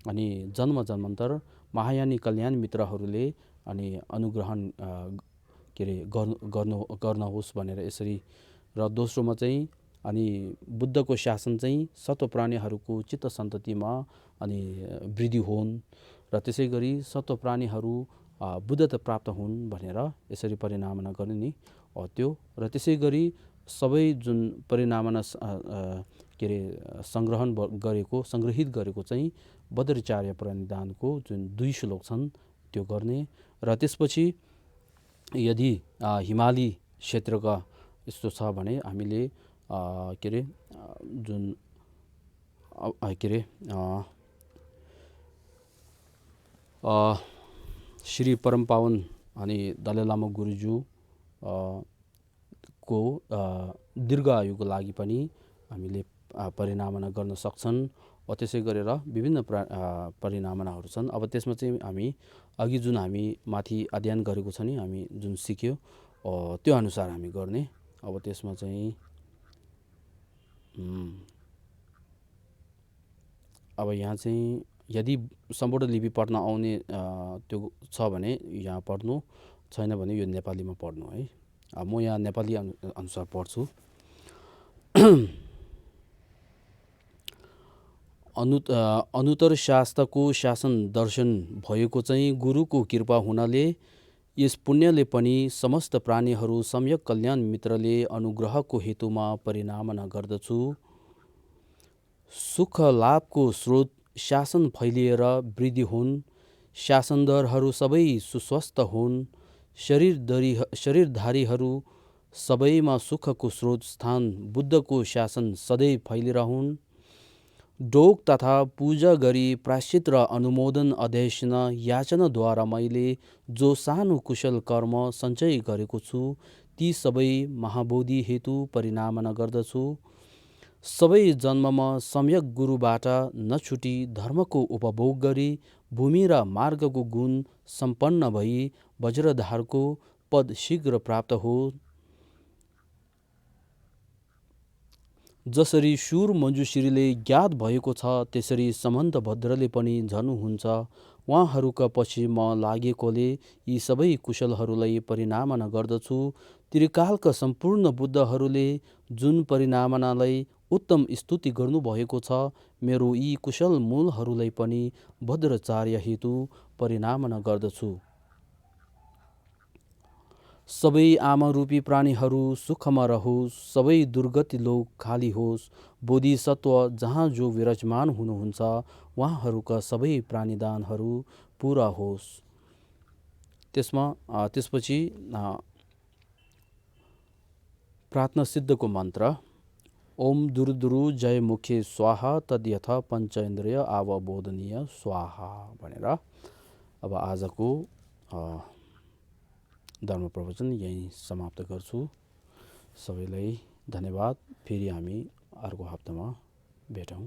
[SPEAKER 1] अनि जन्म जन्मान्तर महायानी कल्याण मित्रहरूले अनि अनुग्रहण के अरे गर्नुहोस् भनेर यसरी। र दोस्रोमा चाहिँ अनि बुद्धको शासन चाहिँ सत्व प्राणीहरूको चित्त सन्ततिमा अनि वृद्धि हुन् र त्यसै गरी सत्व प्राणीहरू बुद्धता प्राप्त हुन् भनेर यसरी परिनामना गर्ने नि त्यो। र त्यसै गरी सबै जुन परिनामना के अरे सङ्ग्रहित गरेको चाहिँ बद्राचार्य प्रणिधानको जुन 2 श्लोक छन् त्यो गर्ने। र त्यसपछि यदि हिमाली क्षेत्रका यस्तो छ भने हामीले के अरे जुन के अरे श्री परम पावन अनि दलाई लामा गुरुज्यू को दीर्घ आयुको लागि पनि हामीले परिनामना गर्न सक्छन्। त्यसै गरेर विभिन्न परिनामनाहरू छन्। अब त्यसमा चाहिँ हामी अघि जुन हामी माथि अध्ययन गरेको छ नि, हामी जुन सिक्यो त्यो अनुसार हामी गर्ने। अब त्यसमा चाहिँ अब यहाँ चाहिँ यदि सम्पूर्ण लिपि पढ्न आउने त्यो छ भने यहाँ पढ्नु, छैन भने यो नेपालीमा पढ्नु है। म यहाँ नेपाली अनुसार पढ्छु। अनुत्तर शास्त्रको शासन दर्शन भएको चाहिँ गुरुको कृपा हुनाले यस पुण्यले पनि समस्त प्राणीहरू सम्यक कल्याण मित्रले अनुग्रहको हेतुमा परिनामना गर्दछु। सुख लाभको स्रोत शासन फैलिएर वृद्धि हुन्, शासनदरहरू सबै सुस्वस्थ हुन्, शरीरधारीहरू सबैमा सुखको स्रोत स्थान बुद्धको शासन सधैँ फैलिरहन्। ढोग तथा पूजा गरी प्रायश्चित र अनुमोदन अध्ययन याचनाद्वारा मैले जो सानो कुशल कर्म सञ्चय गरेको छु ती सबै महाबोधि हेतु परिनामना गर्दछु। सबै जन्ममा सम्यक गुरुबाट नछुटी धर्मको उपभोग गरी भूमि र मार्गको गुण सम्पन्न भई वज्रधारको पद शीघ्र प्राप्त हो। जसरी सुर मञ्जुश्रीले ज्ञात भएको छ त्यसरी सम्बन्ध भद्रले पनि झन्नुहुन्छ। उहाँहरूका पछि म लागेकोले यी सबै कुशलहरूलाई परिनामना गर्दछु। त्रिकालका सम्पूर्ण बुद्धहरूले जुन परिनामनालाई उत्तम स्तुति गर्नुभएको छ, मेरो यी कुशल मूलहरूलाई पनि भद्राचार्य हेतु परिनामना गर्दछु। सबै आमारूपी प्राणीहरू सुखमा रहोस्, सबै दुर्गति लोक खाली होस्। बोधिसत्व जहाँ जो विराजमान हुनुहुन्छ उहाँहरूका सबै प्राणीदानहरू पुरा होस्। त्यसपछि प्रार्थना सिद्धको मन्त्र ओम दुरुदुरु जय मुखे स्वाहा तद्यथ पञ्चेन्द्रिय आवबोधनीय स्वाहा भनेर अब आजको धर्म प्रवचन यही समाप्त गर्छु। सबैलाई धन्यवाद। फेरि हामी अर्को हप्तामा भेटौँ।